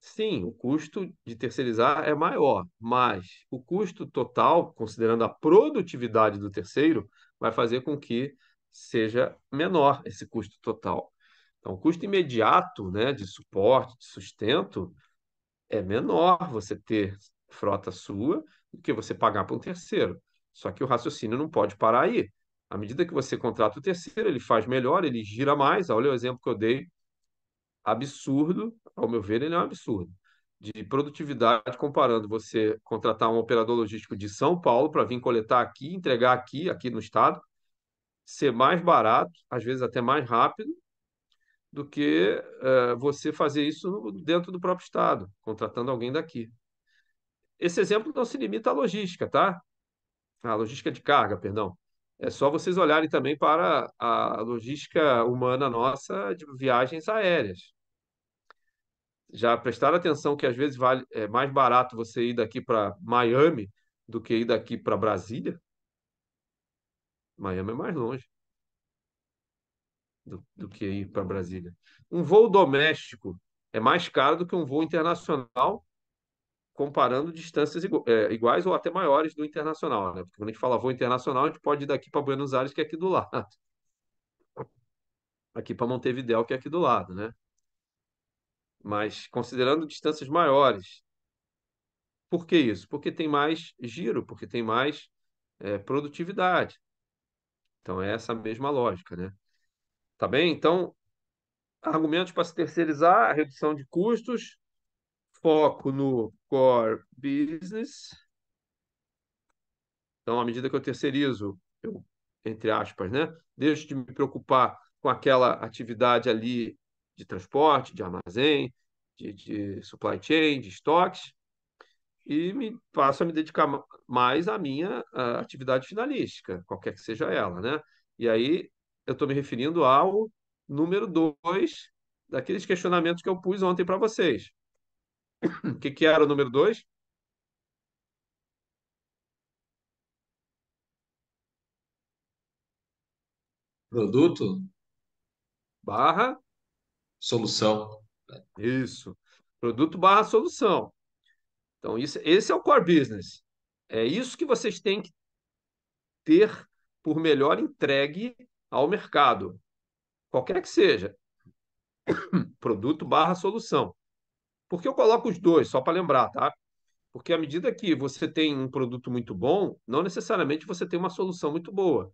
Sim, o custo de terceirizar é maior, mas o custo total, considerando a produtividade do terceiro, vai fazer com que seja menor esse custo total. Então, o custo imediato, né, de suporte, de sustento, é menor você ter frota sua do que você pagar para um terceiro. Só que o raciocínio não pode parar aí. À medida que você contrata o terceiro, ele faz melhor, ele gira mais. Olha o exemplo que eu dei, absurdo, ao meu ver, ele é um absurdo. De produtividade, comparando você contratar um operador logístico de São Paulo para vir coletar aqui, entregar aqui no estado, ser mais barato, às vezes até mais rápido, do que você fazer isso dentro do próprio estado, contratando alguém daqui. Esse exemplo não se limita à logística, tá? À logística de carga, perdão. É só vocês olharem também para a logística humana nossa de viagens aéreas. Já prestaram atenção que às vezes é mais barato você ir daqui para Miami do que ir daqui para Brasília? Miami é mais longe do que ir para Brasília. Um voo doméstico é mais caro do que um voo internacional, comparando distâncias iguais ou até maiores do internacional, né? Porque quando a gente fala voo internacional, a gente pode ir daqui para Buenos Aires, que é aqui do lado, aqui para Montevidéu, que é aqui do lado, né? Mas considerando distâncias maiores, por que isso? Porque tem mais giro, porque tem mais produtividade. Então é essa mesma lógica, né? Tá bem? Então, argumentos para se terceirizar, redução de custos, foco no core business. Então, à medida que eu terceirizo, eu, entre aspas, né, deixo de me preocupar com aquela atividade ali de transporte, de armazém, de supply chain, de estoques, e passo a me dedicar mais à minha atividade finalística, qualquer que seja ela, né? E aí eu estou me referindo ao número dois daqueles questionamentos que eu pus ontem para vocês. O que que era o número dois? Produto, Barra, solução. isso. Produto barra solução. Então, esse é o core business. É isso que vocês têm que ter por melhor entregue ao mercado, qualquer que seja, produto barra solução. Por que eu coloco os dois? Só para lembrar, tá? Porque à medida que você tem um produto muito bom, não necessariamente você tem uma solução muito boa.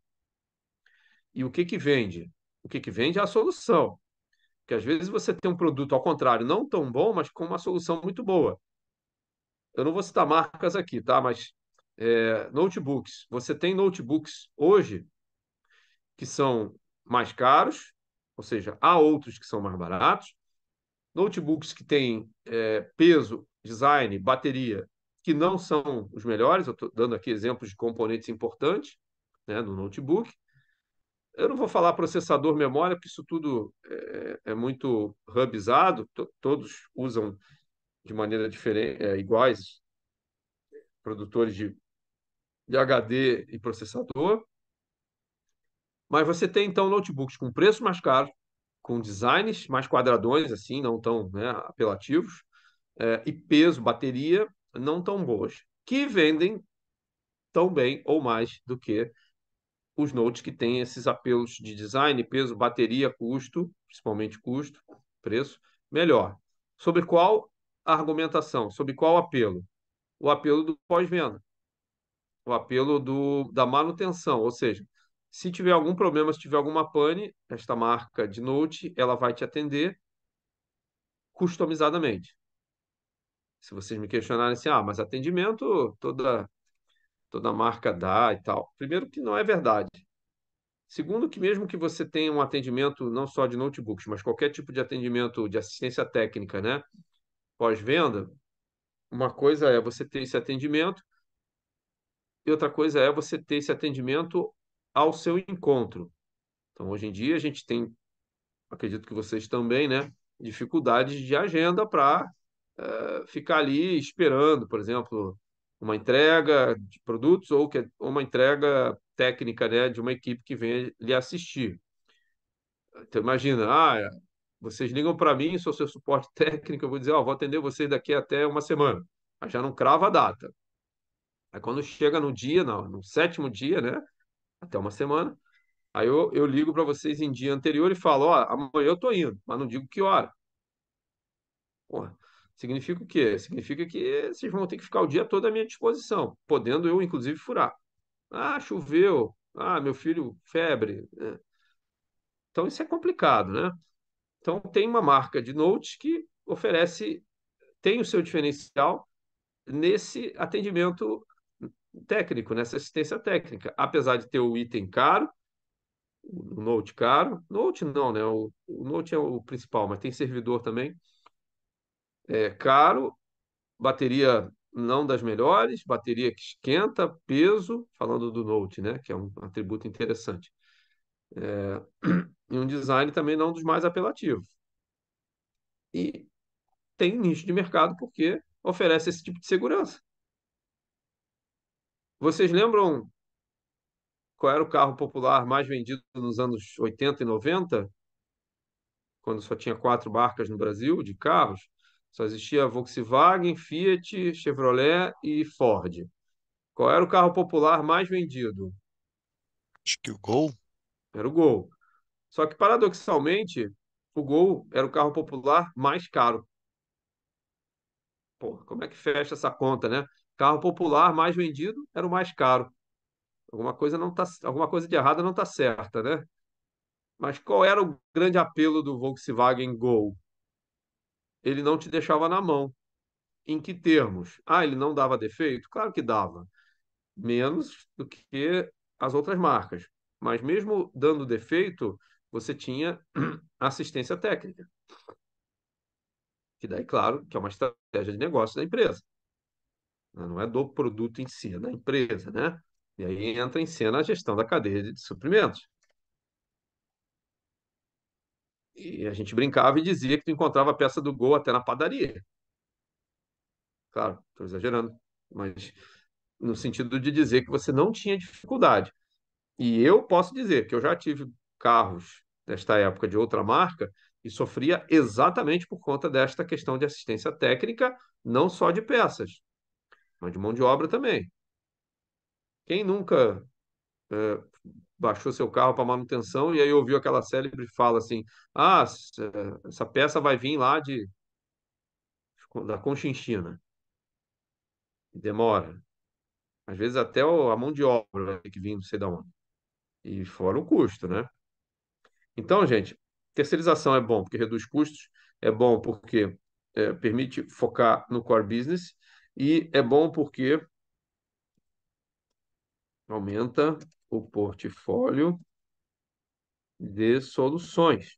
E o que que vende? O que que vende é a solução. Porque às vezes você tem um produto ao contrário, não tão bom, mas com uma solução muito boa. eu não vou citar marcas aqui, tá? Mas notebooks. Você tem notebooks hoje que são mais caros, ou seja, há outros que são mais baratos. Notebooks que têm peso, design, bateria, que não são os melhores. Eu estou dando aqui exemplos de componentes importantes, né, no notebook. Eu não vou falar processador, memória, porque isso tudo é muito hubizado, todos usam de maneira diferente, iguais, produtores de HD e processador. Mas você tem, então, notebooks com preço mais caro, com designs mais quadradões, assim, não tão, né, apelativos, e peso, bateria, não tão boas, que vendem tão bem ou mais do que os notes que têm esses apelos de design, peso, bateria, custo, principalmente custo, preço, melhor. Sobre qual argumentação? Sobre qual apelo? O apelo do pós-venda, o apelo da manutenção, ou seja, se tiver algum problema, se tiver alguma pane, esta marca de note, ela vai te atender customizadamente. Se vocês me questionarem assim, mas atendimento toda marca dá e tal. Primeiro que não é verdade. Segundo que mesmo que você tenha um atendimento não só de notebooks, mas qualquer tipo de atendimento de assistência técnica, né, pós-venda, uma coisa é você ter esse atendimento e outra coisa é você ter esse atendimento ao seu encontro. Então, hoje em dia, a gente tem, acredito que vocês também, né, dificuldades de agenda para ficar ali esperando, por exemplo, uma entrega de produtos ou uma entrega técnica, né, de uma equipe que vem lhe assistir. Então, imagina, vocês ligam para mim, sou seu suporte técnico, eu vou dizer, vou atender vocês daqui até uma semana. Aí já não crava a data. Aí quando chega no dia, no sétimo dia, né, até uma semana, aí eu ligo para vocês em dia anterior e falo, amanhã eu tô indo, mas não digo que hora. Porra, significa o quê? Significa que vocês vão ter que ficar o dia todo à minha disposição, podendo eu, inclusive, furar. Choveu. Meu filho, febre. Então, isso é complicado, né? Então, tem uma marca de notes que oferece, tem o seu diferencial nesse atendimento técnico, nessa assistência técnica. Apesar de ter o item caro, o Note caro, Note não, né? O Note é o principal, mas tem servidor também. É caro, bateria não das melhores, bateria que esquenta, peso, falando do Note, né? Que é um atributo interessante. E um design também não dos mais apelativos. E tem nicho de mercado porque oferece esse tipo de segurança. Vocês lembram qual era o carro popular mais vendido nos anos 80 e 90, quando só tinha quatro marcas no Brasil de carros? Só existia Volkswagen, Fiat, Chevrolet e Ford. Qual era o carro popular mais vendido? Acho que o Gol. Era o Gol. Só que, paradoxalmente, o Gol era o carro popular mais caro. Pô, como é que fecha essa conta, né? Carro popular mais vendido era o mais caro. Alguma coisa de errada não está certa, né? Mas qual era o grande apelo do Volkswagen Gol? Ele não te deixava na mão. Em que termos? Ele não dava defeito? Claro que dava. Menos do que as outras marcas. Mas mesmo dando defeito, você tinha assistência técnica. Que daí, claro, que é uma estratégia de negócio da empresa. Não é do produto em si, é da empresa, né? E aí entra em cena a gestão da cadeia de suprimentos. E a gente brincava e dizia que tu encontrava a peça do Gol até na padaria. Claro, estou exagerando, mas no sentido de dizer que você não tinha dificuldade. E eu posso dizer que eu já tive carros desta época de outra marca e sofria exatamente por conta desta questão de assistência técnica, não só de peças, mas de mão de obra também. Quem nunca baixou seu carro para manutenção e aí ouviu aquela célebre fala assim: essa peça vai vir lá da Conchinchina. Demora. Às vezes até a mão de obra vai ter que vir, não sei de onde. E fora o custo, né? Então, gente, terceirização é bom porque reduz custos, é bom porque permite focar no core business E é bom porque aumenta o portfólio de soluções.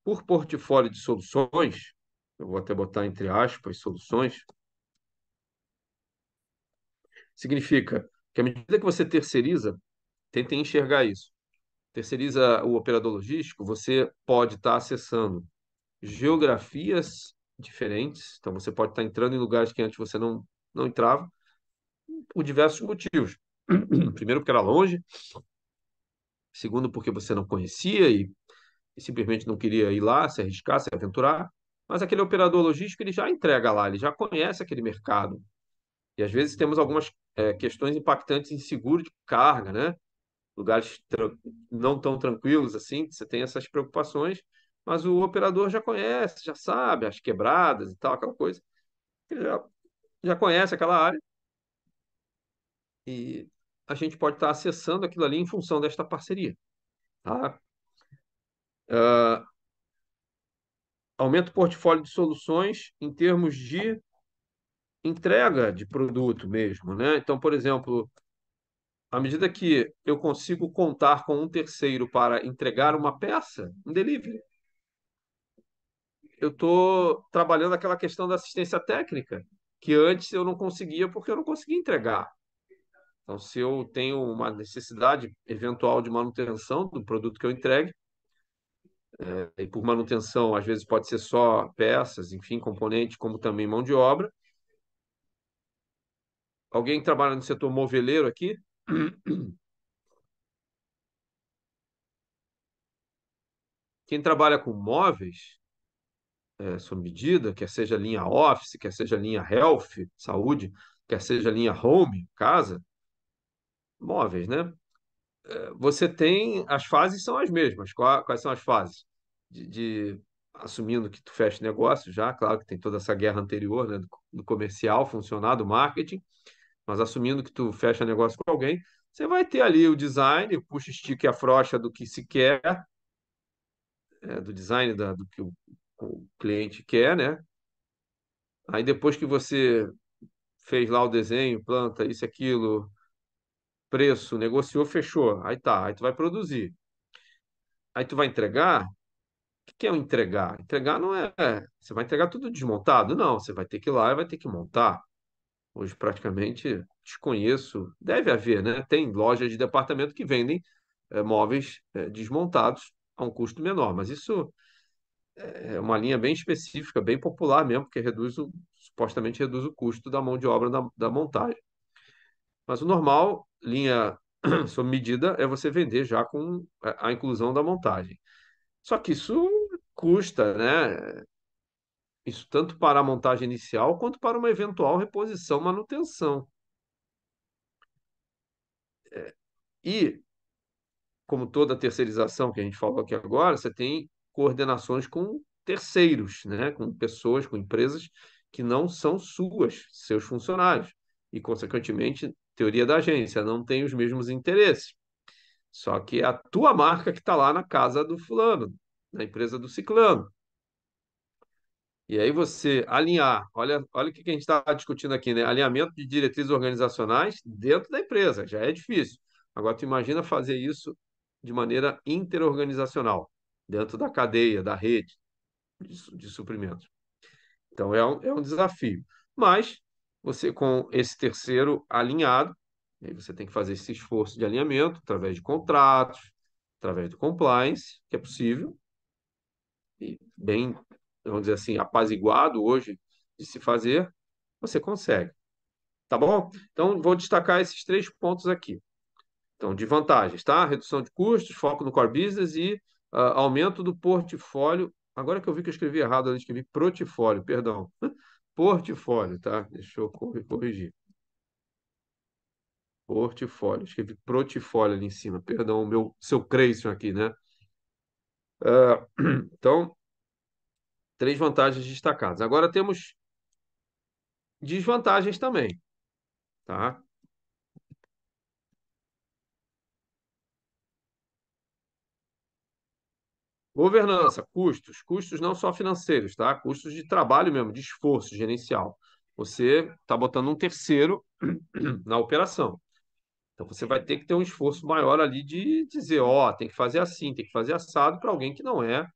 Por portfólio de soluções, eu vou até botar entre aspas, soluções, significa que à medida que você terceiriza, tentem enxergar isso. Terceiriza o operador logístico, você pode estar acessando geografias diferentes, então você pode estar entrando em lugares que antes você não entrava, por diversos motivos. Primeiro, porque era longe, segundo, porque você não conhecia e simplesmente não queria ir lá, se arriscar, se aventurar. Mas aquele operador logístico ele já entrega lá, ele já conhece aquele mercado. E às vezes temos algumas questões impactantes em seguro de carga, né? Lugares não tão tranquilos assim, que você tem essas preocupações, mas o operador já conhece, já sabe as quebradas e tal, aquela coisa. Ele já conhece aquela área e a gente pode estar acessando aquilo ali em função desta parceria, tá? Ah, aumenta o portfólio de soluções em termos de entrega de produto mesmo, né? Então, por exemplo, à medida que eu consigo contar com um terceiro para entregar uma peça, um delivery, eu estou trabalhando aquela questão da assistência técnica, que antes eu não conseguia porque eu não conseguia entregar. Então, se eu tenho uma necessidade eventual de manutenção do produto que eu entregue, e por manutenção, às vezes pode ser só peças, enfim, componentes, como também mão de obra. Alguém que trabalha no setor moveleiro aqui? Quem trabalha com móveis, sob medida, quer seja linha Office, quer seja linha Health, saúde, quer seja linha Home, casa, móveis, né? Você tem, as fases são as mesmas. Quais são as fases? Assumindo que tu fecha negócio já, claro que tem toda essa guerra anterior, né, do comercial funcionar, do marketing, mas assumindo que tu fecha negócio com alguém, você vai ter ali o design, o puxa, estica e afrouxa do que se quer, do design do que o cliente quer, né? Aí depois que você fez lá o desenho, planta, isso, aquilo, preço, negociou, fechou. Aí tá, aí tu vai produzir. Aí tu vai entregar. O que é o entregar? Entregar não é. Você vai entregar tudo desmontado? Não, você vai ter que ir lá e vai ter que montar. Hoje praticamente desconheço. Deve haver, né? Tem lojas de departamento que vendem móveis desmontados a um custo menor, mas isso é uma linha bem específica, bem popular mesmo, porque supostamente reduz o custo da mão de obra da montagem. Mas o normal, linha sob medida, é você vender já com a inclusão da montagem. Só que isso custa, né? Isso tanto para a montagem inicial quanto para uma eventual reposição, manutenção. E, como toda terceirização que a gente falou aqui agora, você tem coordenações com terceiros, né? Com pessoas, com empresas que não são suas, seus funcionários. E, consequentemente, teoria da agência, não tem os mesmos interesses. Só que é a tua marca que está lá na casa do fulano, na empresa do ciclano. E aí você alinhar, olha o que a gente está discutindo aqui, né? Alinhamento de diretrizes organizacionais dentro da empresa, já é difícil. Agora, tu imagina fazer isso de maneira interorganizacional, dentro da cadeia, da rede de suprimentos. Então, é um desafio. Mas, você com esse terceiro alinhado, aí você tem que fazer esse esforço de alinhamento através de contratos, através do compliance, que é possível, e bem, vamos dizer assim, apaziguado hoje de se fazer, você consegue. Tá bom? Então, vou destacar esses três pontos aqui. Então, de vantagens, tá? Redução de custos, foco no core business e aumento do portfólio. Agora que eu vi que eu escrevi errado, eu escrevi portfólio, perdão. Portfólio, tá? Deixa eu corrigir. Portfólio. Escrevi portfólio ali em cima. Perdão, o seu Creyson aqui, né? Então, três vantagens destacadas. Agora temos desvantagens também, tá? Governança, custos, custos não só financeiros, tá? Custos de trabalho mesmo, de esforço gerencial. você está botando um terceiro na operação. Então você vai ter que ter um esforço maior ali de dizer, ó, tem que fazer assim, tem que fazer assado para alguém que não é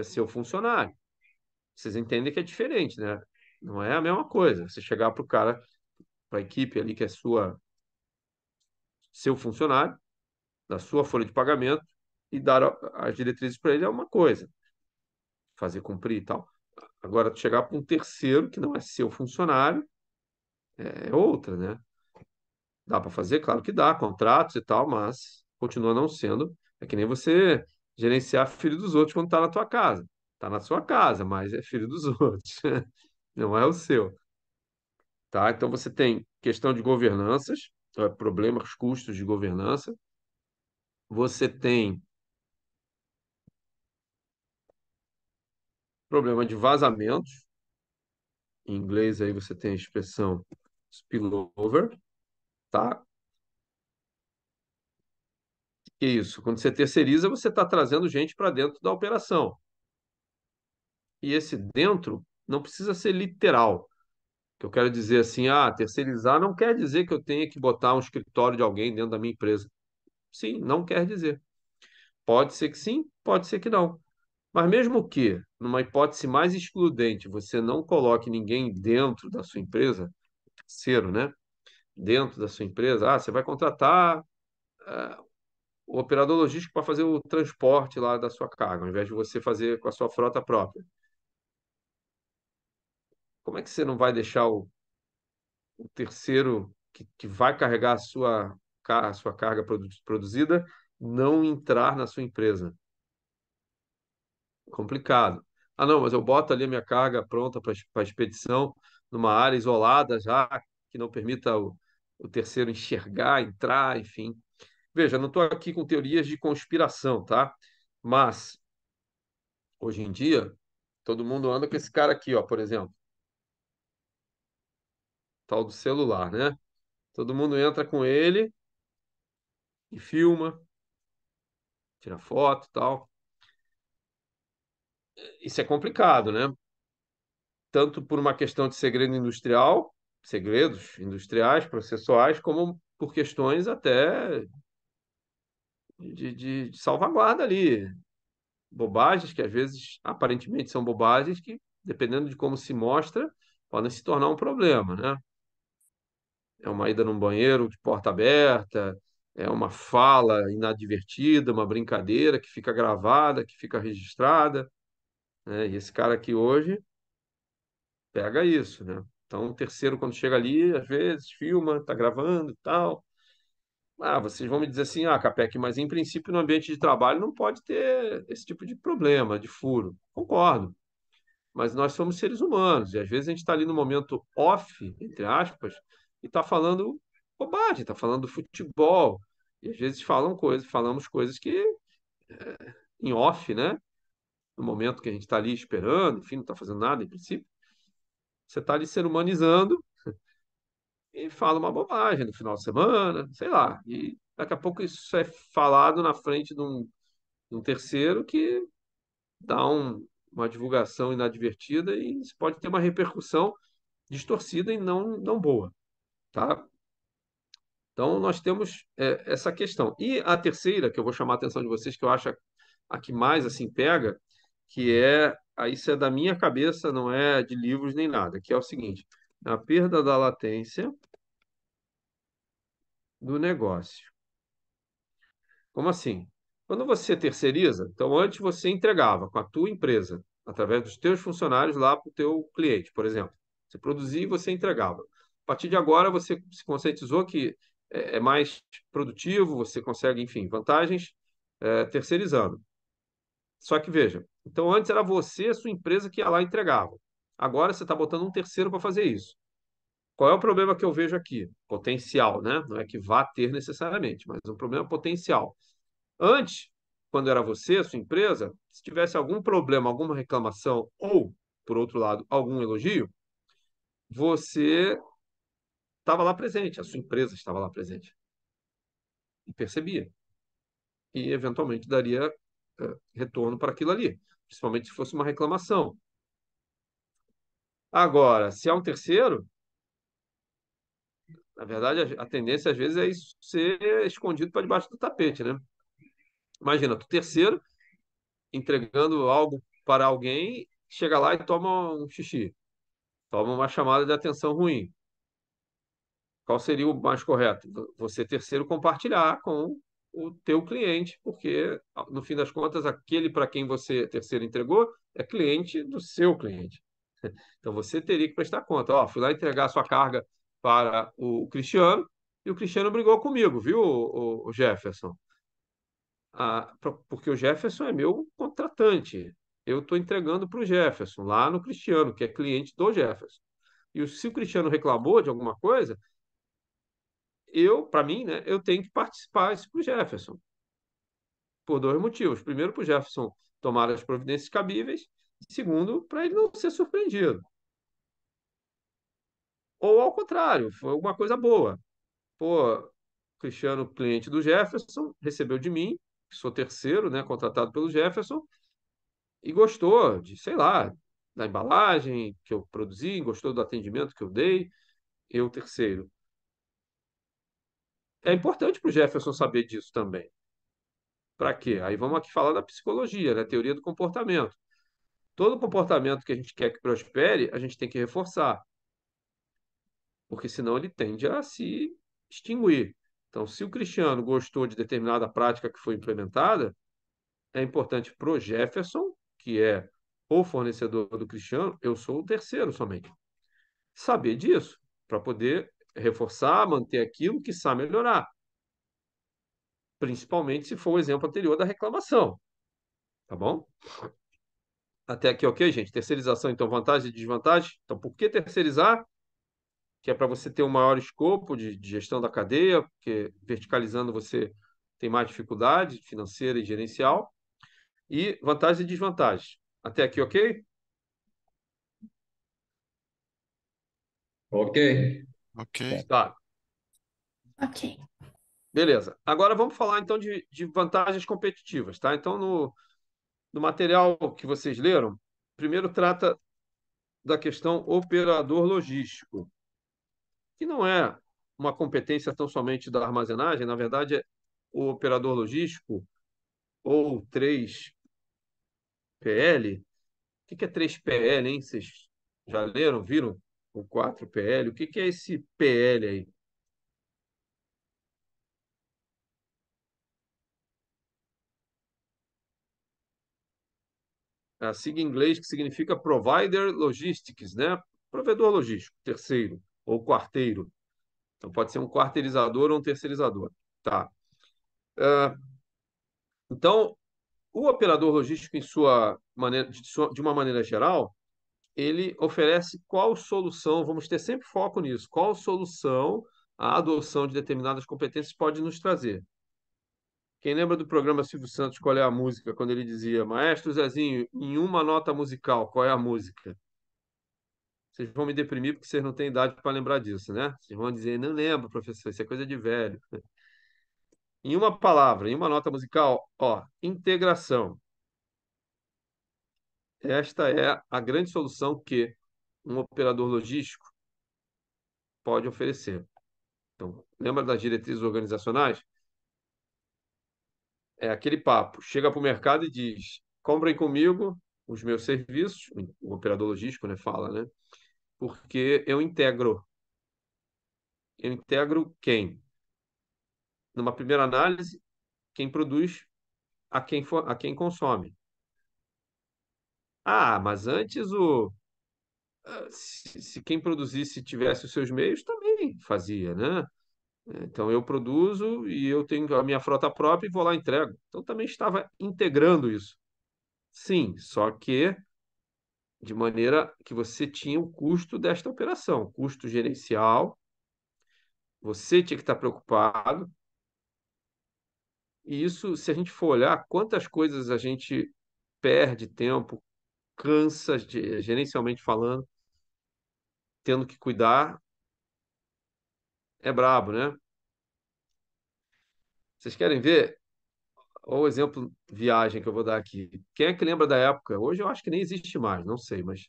seu funcionário. Vocês entendem que é diferente, né? Não é a mesma coisa. Você chegar para o cara, para a equipe ali que é seu funcionário, da sua folha de pagamento e dar as diretrizes para ele é uma coisa, fazer cumprir e tal. Agora, chegar para um terceiro que não é seu funcionário é outra, né? Dá para fazer? Claro que dá, contratos e tal, mas continua não sendo. É que nem você gerenciar filho dos outros quando está na tua casa. Está na sua casa, mas é filho dos outros, não é o seu, tá? Então você tem questão de governanças, problemas, custos de governança. Você tem problema de vazamentos. Em inglês aí você tem a expressão spillover, tá? Que é isso? Quando você terceiriza, você está trazendo gente para dentro da operação. E esse dentro não precisa ser literal. Que eu quero dizer assim, terceirizar não quer dizer que eu tenha que botar um escritório de alguém dentro da minha empresa. Sim, não quer dizer. Pode ser que sim, pode ser que não. Mas mesmo que, numa hipótese mais excludente, você não coloque ninguém dentro da sua empresa, terceiro, né? Dentro da sua empresa, você vai contratar o operador logístico para fazer o transporte lá da sua carga, ao invés de você fazer com a sua frota própria. Como é que você não vai deixar o terceiro que vai carregar a sua carga produzida não entrar na sua empresa? Complicado. Ah, não, mas eu boto ali a minha carga pronta para expedição numa área isolada já, que não permita o terceiro enxergar, entrar, enfim. Veja, não estou aqui com teorias de conspiração, tá? Mas, hoje em dia, todo mundo anda com esse cara aqui, ó, por exemplo, tal do celular, né? Todo mundo entra com ele e filma, tira foto e tal. Isso é complicado, né? Tanto por uma questão de segredo industrial, segredos industriais, processuais, como por questões até de salvaguarda ali. Bobagens que às vezes aparentemente são bobagens que, dependendo de como se mostra, podem se tornar um problema, né? É uma ida num banheiro de porta aberta, é uma fala inadvertida, uma brincadeira que fica gravada, que fica registrada, né? E esse cara aqui hoje pega isso, né? Então, o terceiro, quando chega ali, às vezes filma, tá gravando e tal. Vocês vão me dizer assim, Capec, mas em princípio no ambiente de trabalho não pode ter esse tipo de problema, de furo. Concordo, mas nós somos seres humanos e às vezes a gente está ali no momento off, entre aspas, e está falando bobagem, está falando do futebol. E às vezes falamos coisas que em off, né? No momento que a gente está ali esperando, enfim, não está fazendo nada em princípio, você está ali ser humanizando e fala uma bobagem no final de semana, sei lá. E daqui a pouco isso é falado na frente de um terceiro que dá uma divulgação inadvertida e isso pode ter uma repercussão distorcida e não boa, tá? Então, nós temos essa questão. E a terceira, que eu vou chamar a atenção de vocês, que eu acho a que mais assim pega, que isso é da minha cabeça, não é de livros nem nada, que é o seguinte: a perda da latência do negócio. Como assim? Quando você terceiriza, então antes você entregava com a tua empresa, através dos teus funcionários lá para o teu cliente, por exemplo. Você produzia e você entregava. A partir de agora você se conscientizou que é mais produtivo, você consegue, enfim, vantagens terceirizando. Só que veja, então antes era você, a sua empresa que ia lá e entregava. Agora você está botando um terceiro para fazer isso. Qual é o problema que eu vejo aqui? Potencial, né? Não é que vá ter necessariamente, mas um problema potencial. Antes, quando era você, a sua empresa, se tivesse algum problema, alguma reclamação ou, por outro lado, algum elogio, você estava lá presente, a sua empresa estava lá presente e percebia e eventualmente daria retorno para aquilo ali, principalmente se fosse uma reclamação. Agora, se há um terceiro, na verdade, a tendência às vezes é isso ser escondido para debaixo do tapete, né? Imagina, tu terceiro entregando algo para alguém, chega lá e toma um xixi, toma uma chamada de atenção ruim. Qual seria o mais correto? Você terceiro compartilhar com o teu cliente, porque no fim das contas, aquele para quem você terceiro entregou é cliente do seu cliente. Então você teria que prestar conta. Ó, fui lá entregar a sua carga para o Cristiano e o Cristiano brigou comigo, viu, o Jefferson? Porque o Jefferson é meu contratante. Eu estou entregando para o Jefferson, lá no Cristiano, que é cliente do Jefferson. Se o Cristiano reclamou de alguma coisa, para mim, né, eu tenho que participar isso para o Jefferson, por dois motivos. Primeiro, para o Jefferson tomar as providências cabíveis, e segundo, para ele não ser surpreendido. Ou ao contrário, foi alguma coisa boa. Pô, Cristiano, cliente do Jefferson, recebeu de mim, que sou terceiro, né, contratado pelo Jefferson, e gostou de, sei lá, da embalagem que eu produzi, gostou do atendimento que eu dei, eu terceiro. É importante para o Jefferson saber disso também. Para quê? Aí vamos aqui falar da psicologia, né? Teoria do comportamento. Todo comportamento que a gente quer que prospere, a gente tem que reforçar, porque senão ele tende a se extinguir. Então, se o Cristiano gostou de determinada prática que foi implementada, é importante para o Jefferson, que é o fornecedor do Cristiano, eu sou o terceiro somente, saber disso, para poder reforçar, manter aquilo que sabe melhorar, principalmente se for o exemplo anterior da reclamação, tá bom? Até aqui, ok, gente? Terceirização, então, vantagem e desvantagem. Então, por que terceirizar? Que é para você ter um maior escopo de gestão da cadeia, porque verticalizando você tem mais dificuldade financeira e gerencial. E vantagens e desvantagens. Até aqui, ok? Ok. Ok. Tá, Ok. beleza. Agora vamos falar então de vantagens competitivas, tá? Então, no material que vocês leram, primeiro trata da questão operador logístico, que não é uma competência tão somente da armazenagem, na verdade, é o operador logístico, ou 3PL. O que é 3PL, hein? Vocês já leram, viram? O 4PL. O que é esse PL aí? É a sigla em inglês que significa Provider Logistics, né? Provedor logístico, terceiro ou quarteiro. Então pode ser um quarteirizador ou um terceirizador. Tá. Então, o operador logístico, em sua maneira, de uma maneira geral, ele oferece qual solução, vamos ter sempre foco nisso, qual solução a adoção de determinadas competências pode nos trazer. Quem lembra do programa Silvio Santos, Qual é a Música, quando ele dizia, Maestro Zezinho, em uma nota musical, qual é a música? Vocês vão me deprimir porque vocês não têm idade para lembrar disso, né? Vocês vão dizer, não lembro, professor, isso é coisa de velho. Em uma palavra, em uma nota musical, ó, integração. Esta é a grande solução que um operador logístico pode oferecer. Então, lembra das diretrizes organizacionais? É aquele papo. Chega para o mercado e diz: comprem comigo os meus serviços. O operador logístico, né, fala, né? Porque eu integro. Eu integro quem? Numa primeira análise, quem produz a quem consome. Ah, mas antes se quem produzisse tivesse os seus meios, também fazia, né? Então eu produzo e eu tenho a minha frota própria e vou lá e entrego. Então também estava integrando isso. Sim, só que de maneira que você tinha o custo desta operação, custo gerencial, você tinha que estar preocupado. E isso, se a gente for olhar quantas coisas a gente perde tempo, cansa, gerencialmente falando, tendo que cuidar, é brabo, né? Vocês querem ver? Olha o exemplo viagem que eu vou dar aqui. Quem é que lembra da época? Hoje eu acho que nem existe mais, não sei, mas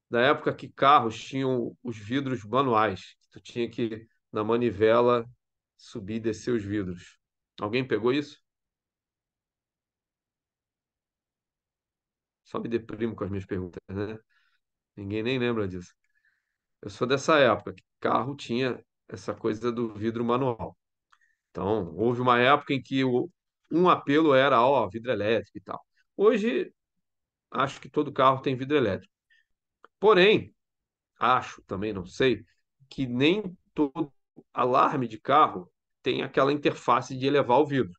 da época que carros tinham os vidros manuais. Tu tinha que, na manivela, subir e descer os vidros. Alguém pegou isso? Só me deprimo com as minhas perguntas, né? Ninguém nem lembra disso. Eu sou dessa época que carro tinha essa coisa do vidro manual. Então, houve uma época em que um apelo era, ó, vidro elétrico e tal. Hoje, acho que todo carro tem vidro elétrico. Porém, acho, também não sei, que nem todo alarme de carro tem aquela interface de elevar o vidro.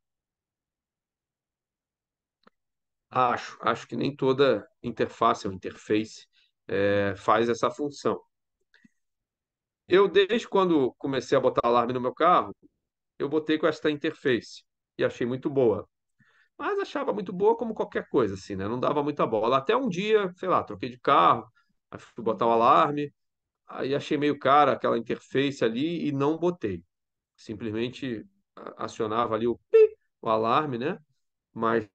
Acho que nem toda interface ou interface faz essa função. Eu, desde quando comecei a botar alarme no meu carro, eu botei com esta interface e achei muito boa. Mas achava muito boa como qualquer coisa, assim, né? Não dava muita bola. Até um dia, sei lá, troquei de carro, aí fui botar o alarme, aí achei meio cara aquela interface ali e não botei. Simplesmente acionava ali o alarme, né? Mas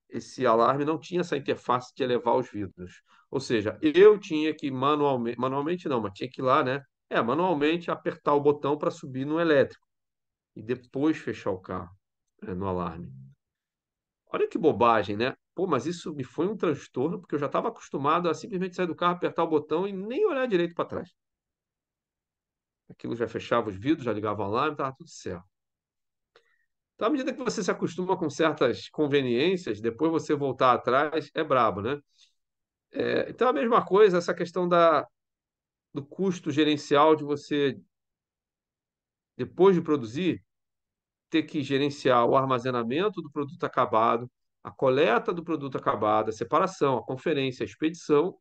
esse alarme não tinha essa interface de elevar os vidros. Ou seja, eu tinha que manualmente não, mas tinha que ir lá, né? Manualmente apertar o botão para subir no elétrico e depois fechar o carro, no alarme. Olha que bobagem, né? Pô, mas isso me foi um transtorno, porque eu já estava acostumado a simplesmente sair do carro, apertar o botão e nem olhar direito para trás. Aquilo já fechava os vidros, já ligava o alarme, estava tudo certo. Então, à medida que você se acostuma com certas conveniências, depois você voltar atrás é brabo, né? Então, a mesma coisa, essa questão do custo gerencial de você, depois de produzir, ter que gerenciar o armazenamento do produto acabado, a coleta do produto acabado, a separação, a conferência, a expedição,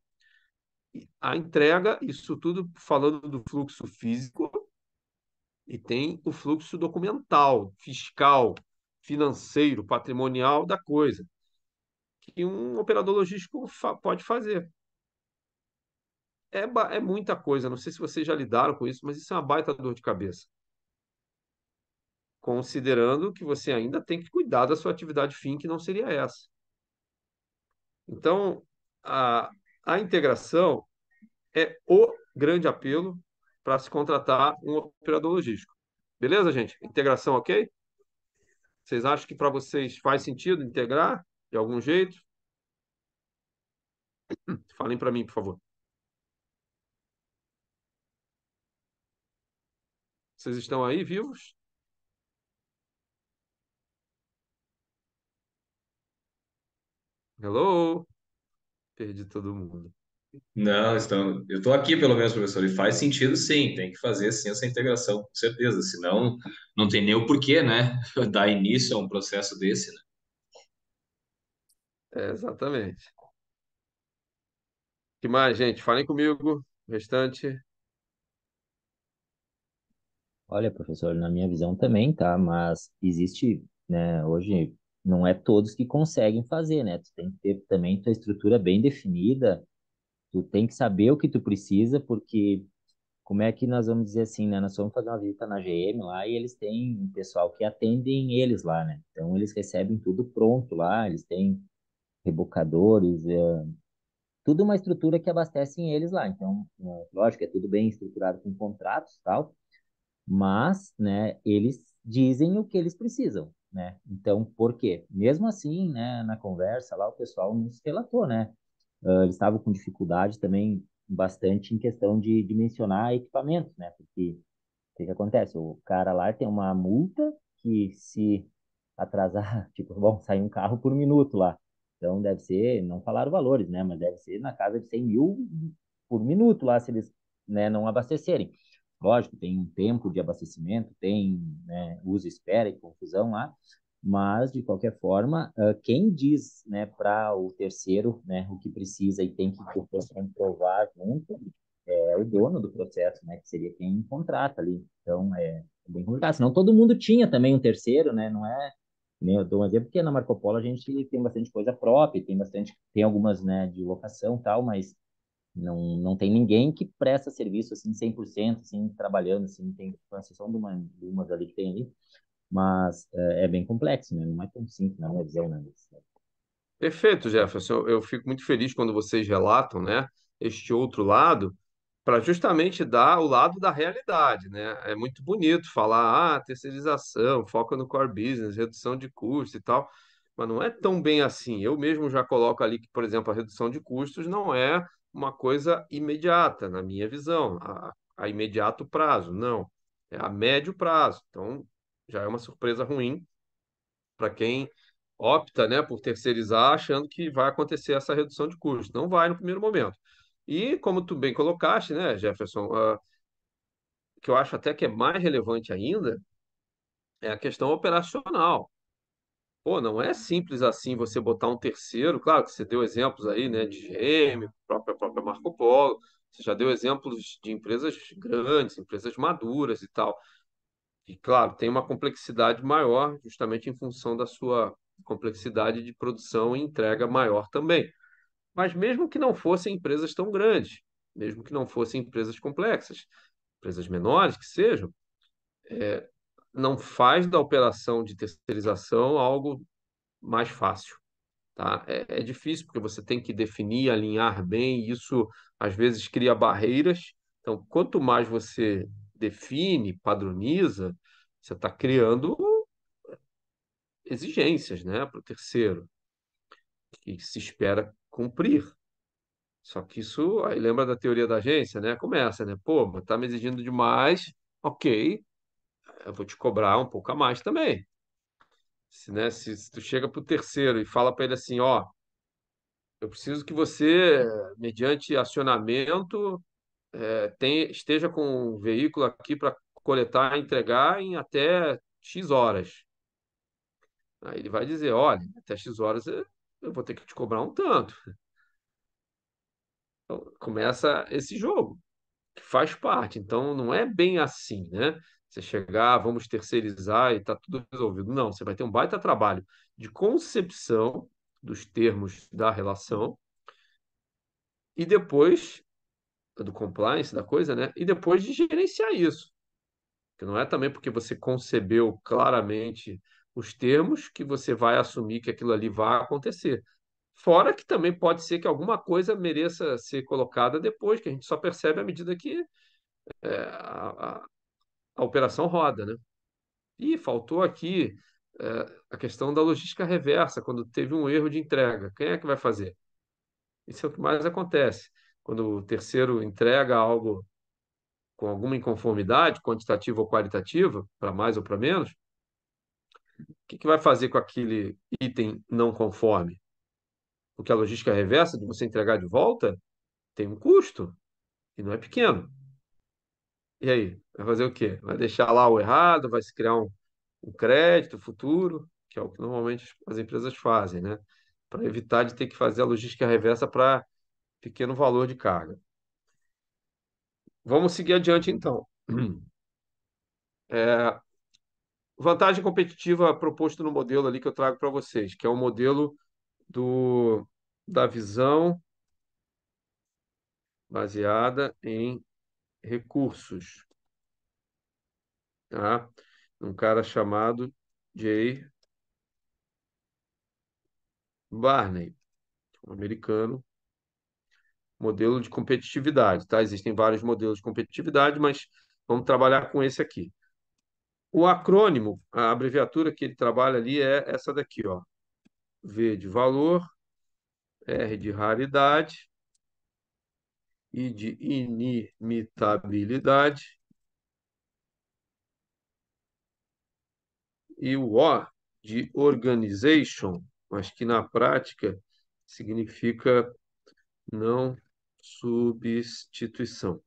a entrega, isso tudo falando do fluxo físico, e tem o fluxo documental, fiscal, financeiro, patrimonial da coisa, que um operador logístico pode fazer. É muita coisa, não sei se vocês já lidaram com isso, mas isso é uma baita dor de cabeça. Considerando que você ainda tem que cuidar da sua atividade fim, que não seria essa. Então, a, a integração é o grande apelo para se contratar um operador logístico. Beleza, gente? Integração, ok? Vocês acham que para vocês faz sentido integrar de algum jeito? Falem para mim, por favor. Vocês estão aí vivos? Hello? Perdi todo mundo. Não, eu estou aqui pelo menos, professor, e faz sentido sim, tem que fazer sim essa integração, com certeza, senão não tem nem o porquê, né, dar início a um processo desse, né? Exatamente. O que mais, gente? Falem comigo. O restante. Olha, professor, na minha visão também, tá? Mas existe, né, hoje não é todos que conseguem fazer, né? Tu tem que ter também tua estrutura bem definida, tu tem que saber o que tu precisa, porque como é que nós vamos dizer assim, né? Nós vamos fazer uma visita na GM lá e eles têm um pessoal que atendem eles lá, né? Então eles recebem tudo pronto lá, eles têm rebocadores, tudo uma estrutura que abastecem eles lá. Então, lógico, é tudo bem estruturado com contratos e tal, mas, né, eles dizem o que eles precisam, né? Então, por quê? Mesmo assim, né, na conversa lá, o pessoal nos relatou, né? Eles estavam com dificuldade também bastante em questão de dimensionar equipamentos, né? Porque o que que acontece? O cara lá tem uma multa que se atrasar, tipo, bom, sai um carro por minuto lá. Então deve ser, não falaram valores, né? Mas deve ser na casa de 100 mil por minuto lá, se eles, né, não abastecerem. Lógico, tem um tempo de abastecimento, tem, né, uso, espera e confusão lá, mas de qualquer forma, quem diz, né, para o terceiro, né, o que precisa e tem que comprovar junto, é o dono do processo, né? Que seria quem contrata ali. Então, é bem complicado. Senão todo mundo tinha também um terceiro, né? Não é. Nem eu dou um exemplo, porque na Marco Polo a gente tem bastante coisa própria, tem bastante, tem algumas, né, de locação e tal, mas não tem ninguém que presta serviço assim 100%, assim, trabalhando, assim, tem uma exceção de umas ali que tem ali, mas é bem complexo, né? Não é tão simples, na minha visão, né? Perfeito, Jefferson. Eu fico muito feliz quando vocês relatam, né, este outro lado para justamente dar o lado da realidade, né? É muito bonito falar, terceirização, foca no core business, redução de custos e tal, mas não é tão bem assim. Eu mesmo já coloco ali que, por exemplo, a redução de custos não é uma coisa imediata, na minha visão, a imediato prazo, não. É a médio prazo. Então, já é uma surpresa ruim para quem opta, né, por terceirizar, achando que vai acontecer essa redução de custos. Não vai no primeiro momento. E como tu bem colocaste, né, Jefferson, que eu acho até que é mais relevante ainda, é a questão operacional. Pô, não é simples assim você botar um terceiro. Claro que você deu exemplos aí, né, de GM, própria Marco Polo. Você já deu exemplos de empresas grandes, empresas maduras e tal. E, claro, tem uma complexidade maior, justamente em função da sua complexidade de produção e entrega maior também. Mas mesmo que não fossem empresas tão grandes, mesmo que não fossem empresas complexas, empresas menores que sejam, não faz da operação de terceirização algo mais fácil, tá? É difícil porque você tem que definir, alinhar bem, e isso às vezes cria barreiras. Então, quanto mais você define, padroniza, você está criando exigências, né, para o terceiro, que se espera cumprir. Só que isso, aí lembra da teoria da agência, né? Começa, né? Pô, mas tá me exigindo demais, ok, eu vou te cobrar um pouco a mais também. Se tu chega para o terceiro e fala para ele assim, ó, eu preciso que você, mediante acionamento, esteja com um veículo aqui para coletar e entregar em até X horas. Aí ele vai dizer, olha, até X horas eu vou ter que te cobrar um tanto. Então, começa esse jogo, que faz parte. Então, não é bem assim, né? Você chegar, vamos terceirizar e está tudo resolvido. Não, você vai ter um baita trabalho de concepção dos termos da relação e depois do compliance da coisa, né? E depois de gerenciar isso. Que não é também porque você concebeu claramente os termos que você vai assumir que aquilo ali vai acontecer. Fora que também pode ser que alguma coisa mereça ser colocada depois, que a gente só percebe à medida que a operação roda, né? E faltou aqui a questão da logística reversa, quando teve um erro de entrega. Quem é que vai fazer? Isso é o que mais acontece. Quando o terceiro entrega algo com alguma inconformidade, quantitativa ou qualitativa, para mais ou para menos, o que vai fazer com aquele item não conforme? Porque a logística reversa de você entregar de volta tem um custo, e não é pequeno. E aí? Vai fazer o quê? Vai deixar lá o errado? Vai se criar um crédito futuro, que é o que normalmente as empresas fazem, né? Para evitar de ter que fazer a logística reversa para pequeno valor de carga. Vamos seguir adiante, então. É, vantagem competitiva proposto no modelo ali que eu trago para vocês, que é o modelo da visão baseada em recursos, tá? Um cara chamado Jay Barney, um americano, modelo de competitividade, tá? Existem vários modelos de competitividade, mas vamos trabalhar com esse aqui. O acrônimo, a abreviatura que ele trabalha ali é essa daqui, ó. V de valor, R de raridade, I de inimitabilidade e o O de organization, mas que na prática significa não substituição.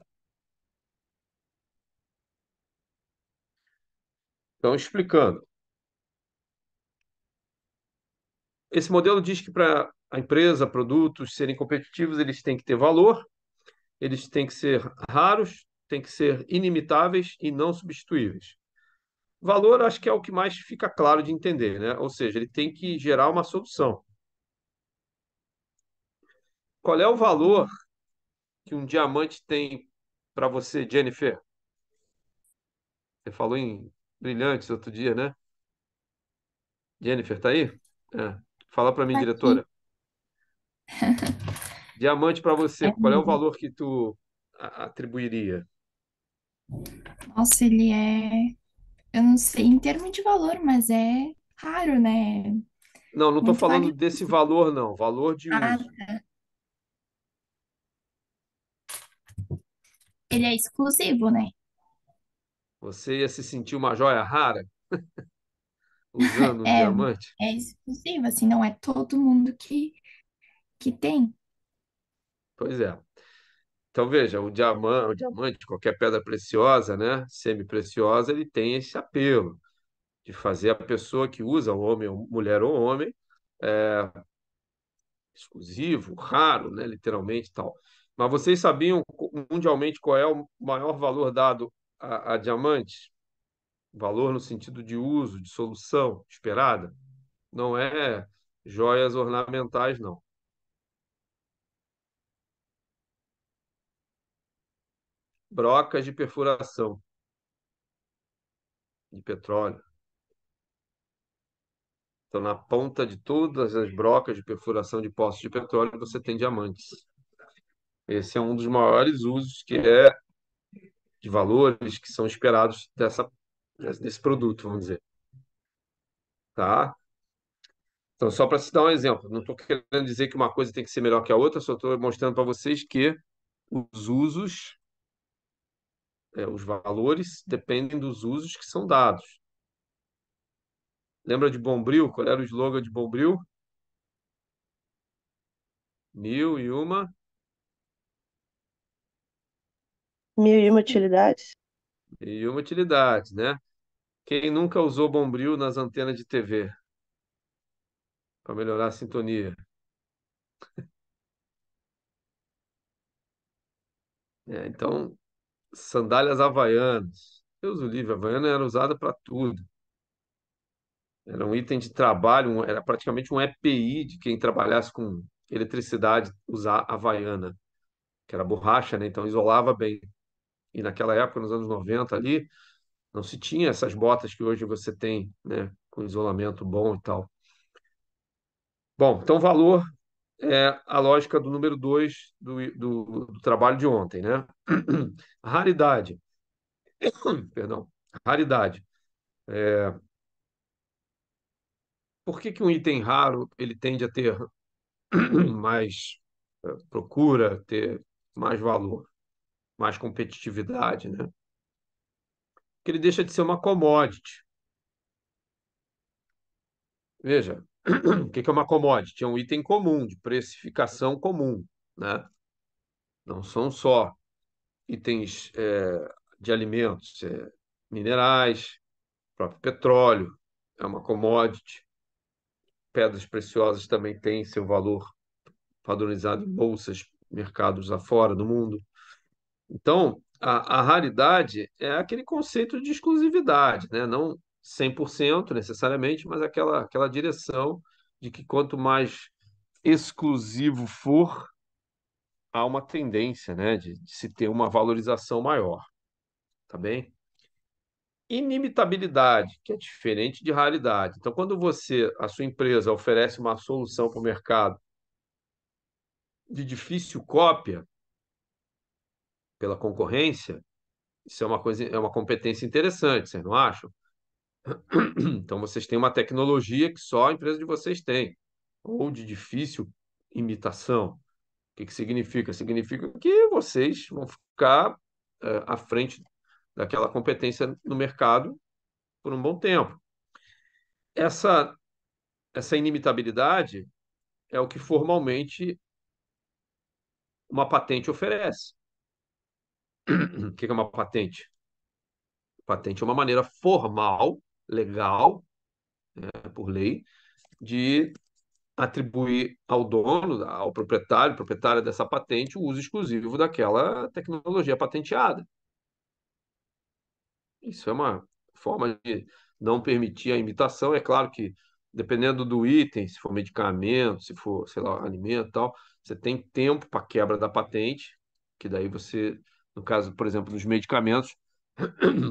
Então, explicando, esse modelo diz que para a empresa, produtos serem competitivos, eles têm que ter valor, eles têm que ser raros, têm que ser inimitáveis e não substituíveis. Valor, acho que é o que mais fica claro de entender, né? Ou seja, ele tem que gerar uma solução. Qual é o valor que um diamante tem para você, Jennifer? Você falou em brilhantes outro dia, né? Jennifer, tá aí? É. Fala para mim, Aqui. diretora. Diamante para você, É, qual é o valor que tu atribuiria? nossa, ele é, eu não sei em termos de valor, mas é raro, né? Não, não estou Muito falando valioso. desse valor, não. Valor de Ah, uso. ele é exclusivo, né? Você ia se sentir uma joia rara usando um É, diamante? é exclusivo, assim, não é todo mundo que tem. Pois é. Então, veja, o diamante, qualquer pedra preciosa, né, semi-preciosa, ele tem esse apelo de fazer a pessoa que usa, homem, mulher ou homem, é, exclusivo, raro, né, literalmente e tal. Mas vocês sabiam mundialmente qual é o maior valor dado a diamantes? Valor no sentido de uso, de solução esperada? Não é joias ornamentais, não. Brocas de perfuração de petróleo. Então, na ponta de todas as brocas de perfuração de poços de petróleo, você tem diamantes. Esse é um dos maiores usos que é de valores que são esperados desse produto, vamos dizer. Tá? Então, só para se dar um exemplo, não estou querendo dizer que uma coisa tem que ser melhor que a outra, só estou mostrando para vocês que os usos, os valores dependem dos usos que são dados. Lembra de Bombril? Qual era o slogan de Bombril? Mil e uma, Mil e uma utilidades. e uma utilidade, né? Quem nunca usou Bombril nas antenas de TV para melhorar a sintonia? Então, sandálias havaianas. Deus o livre, a havaiana era usada para tudo. Era um item de trabalho, era praticamente um EPI de quem trabalhasse com eletricidade usar havaiana, que era borracha, né? Então isolava bem. E naquela época, nos anos 90 ali, não se tinha essas botas que hoje você tem, né? Com isolamento bom e tal. Bom, então valor é a lógica do número 2 do trabalho de ontem, né? Raridade, perdão, raridade. Por que que um item raro ele tende a ter mais procura, ter mais valor, mais competitividade, né? Porque ele deixa de ser uma commodity. Veja, o que que é uma commodity? É um item comum, de precificação comum, né? Não são só itens de alimentos, minerais, próprio petróleo é uma commodity. Pedras preciosas também têm seu valor padronizado em bolsas, mercados afora do mundo. Então, a raridade é aquele conceito de exclusividade, né? Não 100% necessariamente, mas aquela direção de que quanto mais exclusivo for, há uma tendência, né, de se ter uma valorização maior, tá bem? Inimitabilidade, que é diferente de raridade. Então, quando a sua empresa oferece uma solução para o mercado de difícil cópia pela concorrência, isso é uma coisa, é uma competência interessante, vocês não acham? Então, vocês têm uma tecnologia que só a empresa de vocês tem, ou de difícil imitação. O que que significa? Significa que vocês vão ficar à frente daquela competência no mercado por um bom tempo. Essa, essa inimitabilidade é o que formalmente uma patente oferece. O que é uma patente? Patente é uma maneira formal, legal, por lei, de atribuir ao dono, ao proprietário, proprietária dessa patente, o uso exclusivo daquela tecnologia patenteada. Isso é uma forma de não permitir a imitação. É claro que, dependendo do item, se for medicamento, se for, sei lá, alimento e tal, você tem tempo para quebra da patente, que daí você, no caso, por exemplo, dos medicamentos,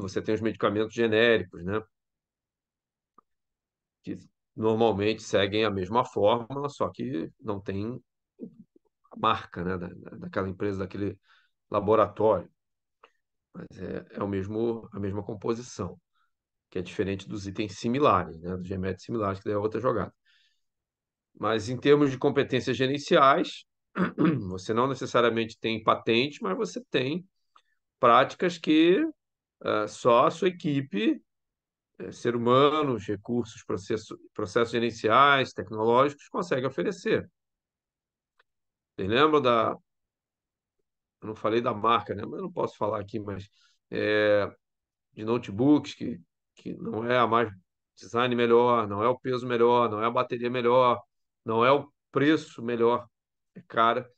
você tem os medicamentos genéricos, né? Que normalmente seguem a mesma fórmula, só que não tem a marca, né, daquela empresa, daquele laboratório, mas é a mesma composição, que é diferente dos itens similares, né, dos remédios similares, que daí é outra jogada. Mas em termos de competências gerenciais, você não necessariamente tem patente, mas você tem práticas que só a sua equipe, ser humanos, recursos, processos gerenciais, tecnológicos, consegue oferecer. Vocês lembram da. Eu não falei da marca, né? Mas eu não posso falar aqui, mas de notebooks, que não é a mais design melhor, não é o peso melhor, não é a bateria melhor, não é o preço melhor, é cara,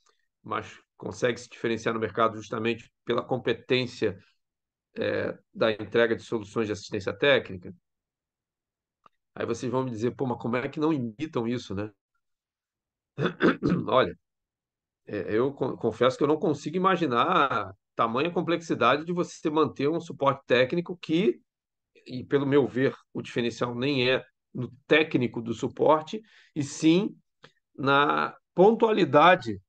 mas consegue se diferenciar no mercado justamente pela competência da entrega de soluções de assistência técnica. Aí vocês vão me dizer, pô, mas como é que não imitam isso, né? Olha, eu confesso que eu não consigo imaginar a tamanha complexidade de você manter um suporte técnico que, e pelo meu ver, o diferencial nem é no técnico do suporte, e sim na pontualidade,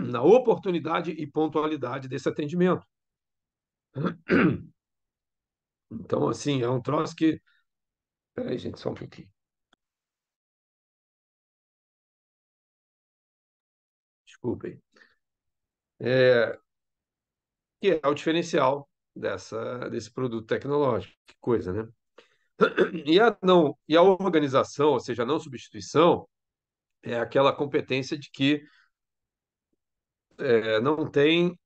na oportunidade e pontualidade desse atendimento. Então, assim, é um troço que. Peraí, gente, só um pouquinho. Desculpem. Que é o diferencial desse produto tecnológico. Que coisa, né? E a organização, ou seja, a não substituição, é aquela competência de que não tem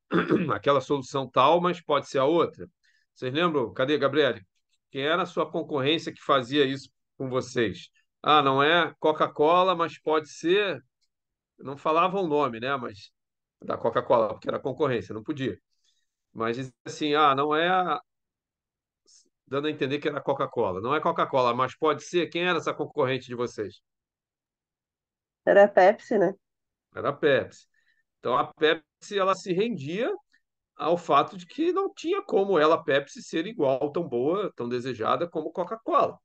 aquela solução tal, mas pode ser a outra. Vocês lembram? Cadê, Gabriele? Quem era a sua concorrência que fazia isso com vocês? Ah, não é Coca-Cola, mas pode ser. Não falavam o nome, né? Mas da Coca-Cola, porque era concorrência, não podia. Mas diz assim, não é dando a entender que era Coca-Cola. Não é Coca-Cola, mas pode ser. Quem era essa concorrente de vocês? Era a Pepsi, né? Era a Pepsi. Então a Pepsi ela se rendia ao fato de que não tinha como ela, Pepsi, ser igual, tão boa, tão desejada como Coca-Cola.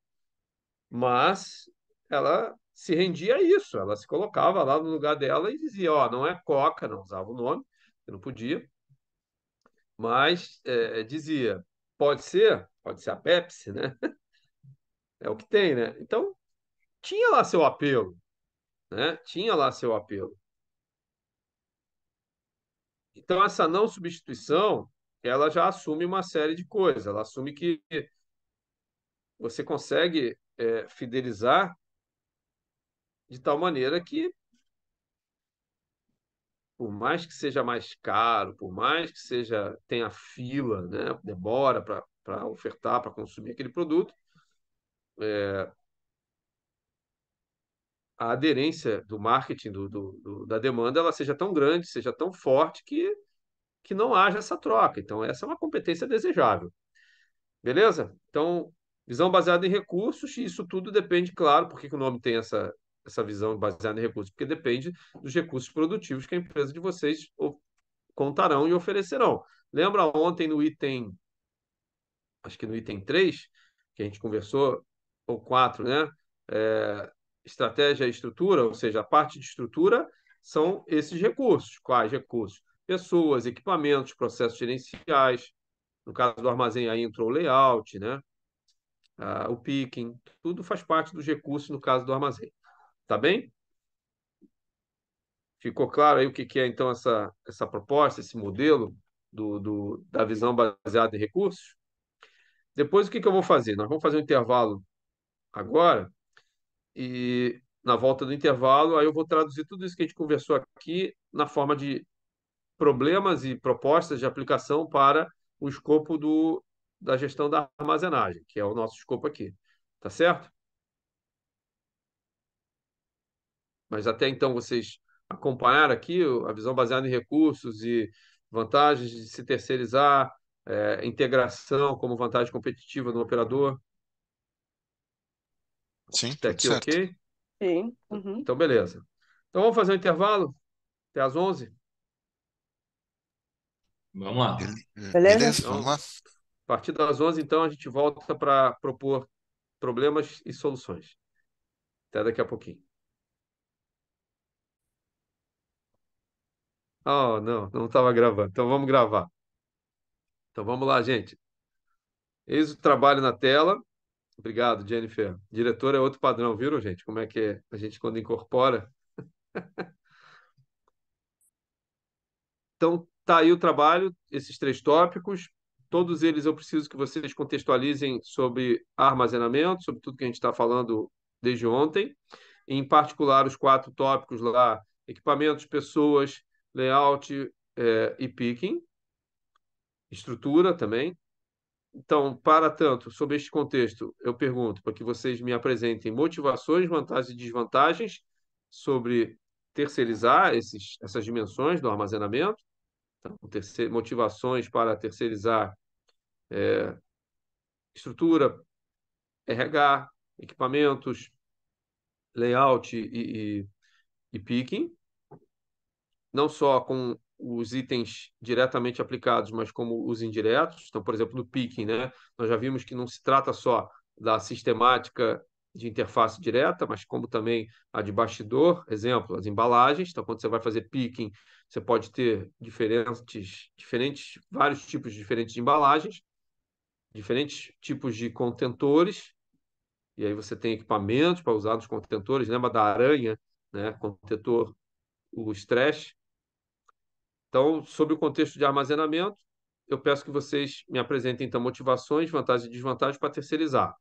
Mas ela se rendia a isso, ela se colocava lá no lugar dela e dizia, ó, não é Coca, não usava o nome, eu não podia, mas dizia, pode ser a Pepsi, né? É o que tem, né? Então, tinha lá seu apelo, né? Tinha lá seu apelo. Então, essa não substituição, ela já assume uma série de coisas. Ela assume que você consegue fidelizar de tal maneira que, por mais que seja mais caro, por mais que tenha fila, né, demora para ofertar, para consumir aquele produto, a aderência do marketing, da demanda, ela seja tão grande, seja tão forte que não haja essa troca. Então, essa é uma competência desejável. Beleza? Então, visão baseada em recursos, e isso tudo depende, claro, por que que o nome tem essa visão baseada em recursos? Porque depende dos recursos produtivos que a empresa de vocês contarão e oferecerão. Lembra ontem no item, acho que no item 3 que a gente conversou, ou 4, né? É, estratégia e estrutura, ou seja, a parte de estrutura são esses recursos. Quais recursos? Pessoas, equipamentos, processos gerenciais. No caso do armazém, aí entrou o layout, né? O picking, tudo faz parte dos recursos no caso do armazém. Tá bem? Ficou claro aí o que é, então, essa proposta, esse modelo da visão baseada em recursos? Depois, o que eu vou fazer? Nós vamos fazer um intervalo agora e, na volta do intervalo, aí eu vou traduzir tudo isso que a gente conversou aqui na forma de problemas e propostas de aplicação para o escopo da gestão da armazenagem, que é o nosso escopo aqui. Tá certo? Mas até então vocês acompanharam aqui a visão baseada em recursos e vantagens de se terceirizar, integração como vantagem competitiva no operador. Sim, Até tudo aqui, certo. ok? Sim. Uhum. Então, beleza. Então, vamos fazer um intervalo até às 11. Vamos lá. Beleza? Beleza, vamos Então, lá. a partir das 11, então, a gente volta para propor problemas e soluções. Até daqui a pouquinho. Oh, não, não estava gravando. Então vamos gravar. Então vamos lá, gente. Eis o trabalho na tela. Obrigado, Jennifer. Diretor é outro padrão, viram, gente? Como é que é? A gente, quando incorpora. Então, tá aí o trabalho, esses três tópicos. Todos eles eu preciso que vocês contextualizem sobre armazenamento, sobre tudo que a gente está falando desde ontem. Em particular, os quatro tópicos lá: equipamentos, pessoas, layout, e picking, estrutura também. Então, para tanto, sobre este contexto, eu pergunto para que vocês me apresentem motivações, vantagens e desvantagens sobre terceirizar essas dimensões do armazenamento. Então, motivações para terceirizar estrutura, RH, equipamentos, layout e picking, não só com os itens diretamente aplicados, mas como os indiretos. Então, por exemplo, no picking, né, nós já vimos que não se trata só da sistemática de interface direta, mas como também a de bastidor, exemplo, as embalagens. Então, quando você vai fazer picking, você pode ter vários tipos diferentes de embalagens, diferentes tipos de contentores, e aí você tem equipamentos para usar nos contentores. Lembra da aranha, né? Contentor, o stretch. Então, sobre o contexto de armazenamento, eu peço que vocês me apresentem, então, motivações, vantagens e desvantagens para terceirizar.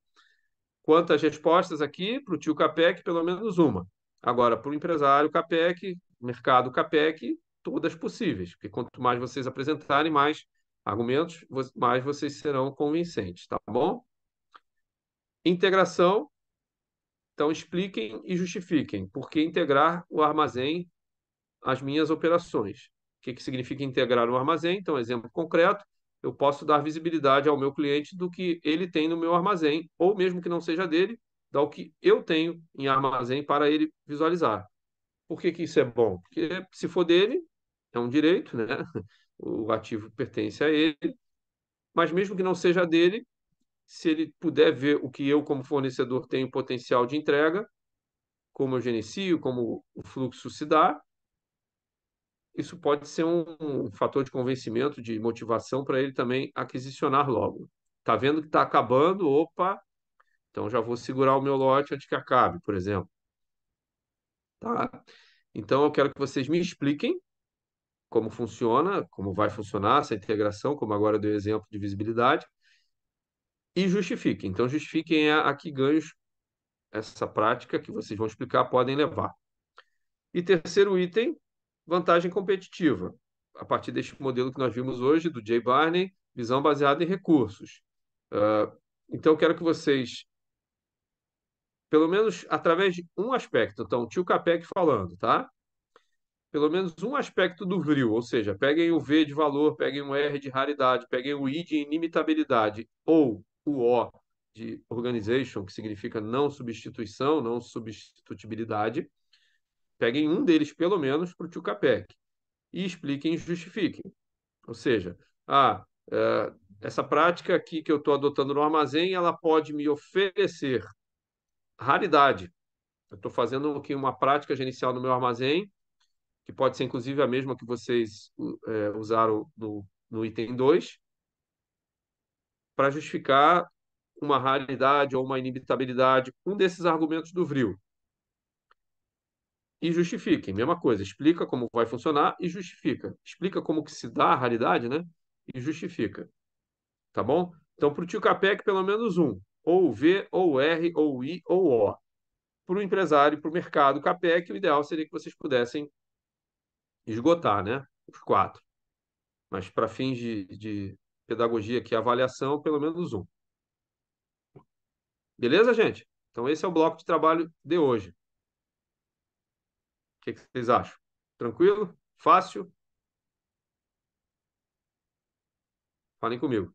Quanto às respostas aqui, para o tio Capec, pelo menos uma. Agora, para o empresário Capec, mercado Capec, todas possíveis, porque quanto mais vocês apresentarem, mais argumentos, mais vocês serão convincentes, tá bom? Integração, então expliquem e justifiquem por que integrar o armazém às minhas operações. O que significa integrar o armazém? Então, exemplo concreto, eu posso dar visibilidade ao meu cliente do que ele tem no meu armazém, ou mesmo que não seja dele, dar o que eu tenho em armazém para ele visualizar. Por que isso é bom? Porque se for dele, é um direito, né? O ativo pertence a ele, mas mesmo que não seja dele, se ele puder ver o que eu, como fornecedor, tenho potencial de entrega, como eu gerencio, como o fluxo se dá, isso pode ser um fator de convencimento, de motivação para ele também aquisicionar logo. Está vendo que está acabando? Opa, então já vou segurar o meu lote antes que acabe, por exemplo. Tá? Então eu quero que vocês me expliquem como funciona, como vai funcionar essa integração, como agora eu dei o exemplo de visibilidade, e justifiquem. Então justifiquem a que ganhos essa prática que vocês vão explicar podem levar. E terceiro item, vantagem competitiva. A partir deste modelo que nós vimos hoje, do Jay Barney, visão baseada em recursos. Então, eu quero que vocês, pelo menos através de um aspecto, então, o tio Capec falando, tá? Pelo menos um aspecto do VRIO, ou seja, peguem o V de valor, peguem o R de raridade, peguem o I de inimitabilidade, ou o O de organization, que significa não substituição, não substitutibilidade. Peguem um deles, pelo menos, para o tio Capec e expliquem e justifiquem. Ou seja, essa prática aqui que eu estou adotando no armazém, ela pode me oferecer raridade. Eu estou fazendo aqui uma prática gerencial no meu armazém, que pode ser inclusive a mesma que vocês usaram no item 2, para justificar uma raridade ou uma inimitabilidade, um desses argumentos do VRIO. E justifiquem, mesma coisa, explica como vai funcionar e justifica. Explica como que se dá a raridade, né? E justifica. Tá bom? Então, para o tio Capec, pelo menos um. Ou V, ou R, ou I, ou O. Para o empresário, para o mercado Capec, o ideal seria que vocês pudessem esgotar, né? Os quatro. Mas para fins de pedagogia aqui, avaliação, pelo menos um. Beleza, gente? Então, esse é o bloco de trabalho de hoje. O que vocês acham? Tranquilo? Fácil? Falem comigo.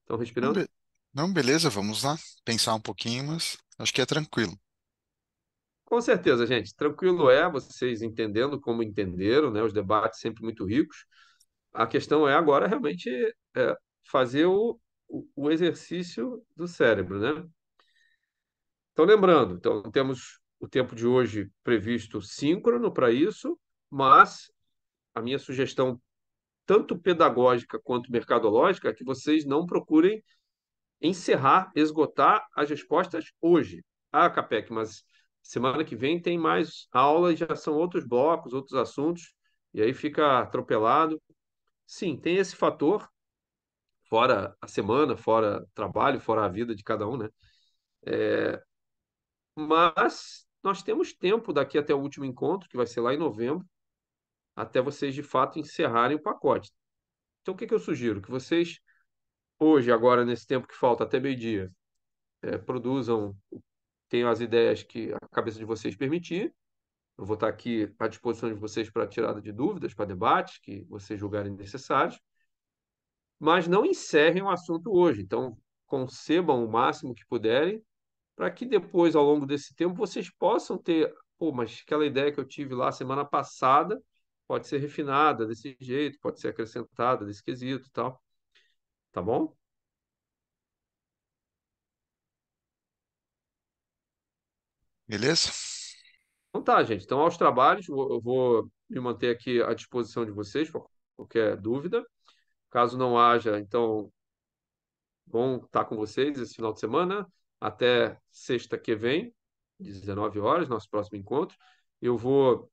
Estão Não, respirando? não, beleza, vamos lá. Pensar um pouquinho, mas acho que é tranquilo. Com certeza, gente. Tranquilo é, vocês entendendo como entenderam, né? Os debates sempre muito ricos. A questão é agora realmente fazer o exercício do cérebro, né? Então, lembrando, então, temos o tempo de hoje previsto síncrono para isso. Mas a minha sugestão, tanto pedagógica quanto mercadológica, é que vocês não procurem encerrar, esgotar as respostas hoje. Ah, Capec, mas semana que vem tem mais aulas, já são outros blocos, outros assuntos, e aí fica atropelado. Sim, tem esse fator, fora a semana, fora trabalho, fora a vida de cada um, né? Mas nós temos tempo daqui até o último encontro, que vai ser lá em novembro, até vocês de fato encerrarem o pacote. Então, o que que eu sugiro? Que vocês, hoje, agora, nesse tempo que falta até meio-dia, produzam, tenham as ideias que a cabeça de vocês permitir. Eu vou estar aqui à disposição de vocês para tirada de dúvidas, para debates que vocês julgarem necessários, mas não encerrem o assunto hoje. Então, concebam o máximo que puderem, para que depois, ao longo desse tempo, vocês possam ter, pô, mas aquela ideia que eu tive lá semana passada pode ser refinada desse jeito, pode ser acrescentada desse quesito e tal. Tá bom? Beleza? Então tá, gente. Então, aos trabalhos, eu vou me manter aqui à disposição de vocês para qualquer dúvida. Caso não haja, então, bom estar com vocês esse final de semana. Até sexta que vem, 19 horas, nosso próximo encontro. Eu vou,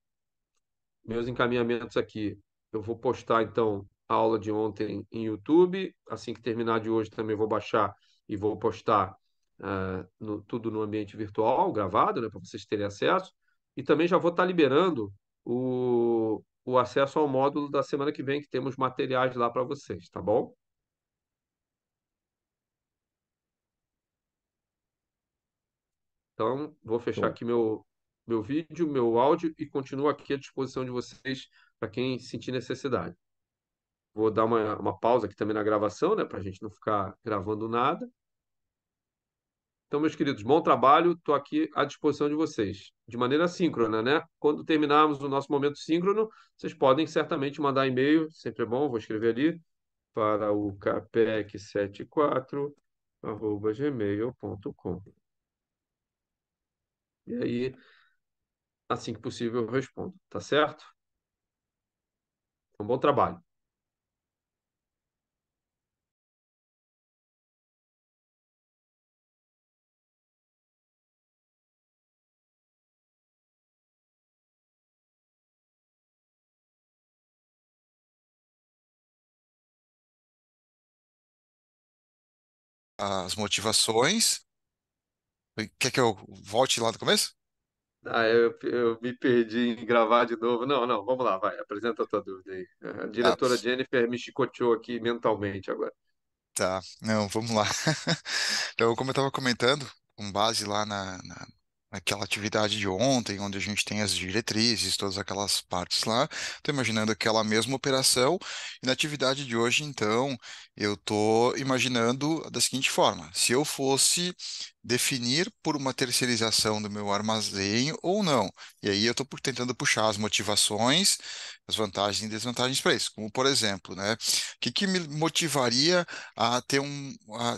meus encaminhamentos aqui, eu vou postar, então, a aula de ontem em YouTube. Assim que terminar de hoje, também vou baixar e vou postar tudo no ambiente virtual, gravado, né, para vocês terem acesso. E também já vou estar liberando o acesso ao módulo da semana que vem, que temos materiais lá para vocês, tá bom? Então, vou fechar Show. aqui meu vídeo, meu áudio e continuo aqui à disposição de vocês para quem sentir necessidade. Vou dar uma pausa aqui também na gravação, né, para a gente não ficar gravando nada. Então, meus queridos, bom trabalho. Estou aqui à disposição de vocês, de maneira síncrona, né? Quando terminarmos o nosso momento síncrono, vocês podem certamente mandar e-mail, sempre é bom, vou escrever ali, para o capec74@gmail.com. E aí, assim que possível, eu respondo, tá certo? Então, bom trabalho. As motivações. Quer que eu volte lá do começo? Ah, eu me perdi em gravar de novo. Não, não, vamos lá, vai, apresenta a tua dúvida aí. A Tá, diretora Jennifer me chicoteou aqui mentalmente agora. tá. Não, vamos lá. Então, como eu estava comentando, com base lá naquela atividade de ontem, onde a gente tem as diretrizes, todas aquelas partes lá, estou imaginando aquela mesma operação, e na atividade de hoje, então, eu estou imaginando da seguinte forma: se eu fosse definir por uma terceirização do meu armazém ou não, e aí eu estou tentando puxar as motivações, as vantagens e desvantagens para isso, como por exemplo, né, o que que me motivaria a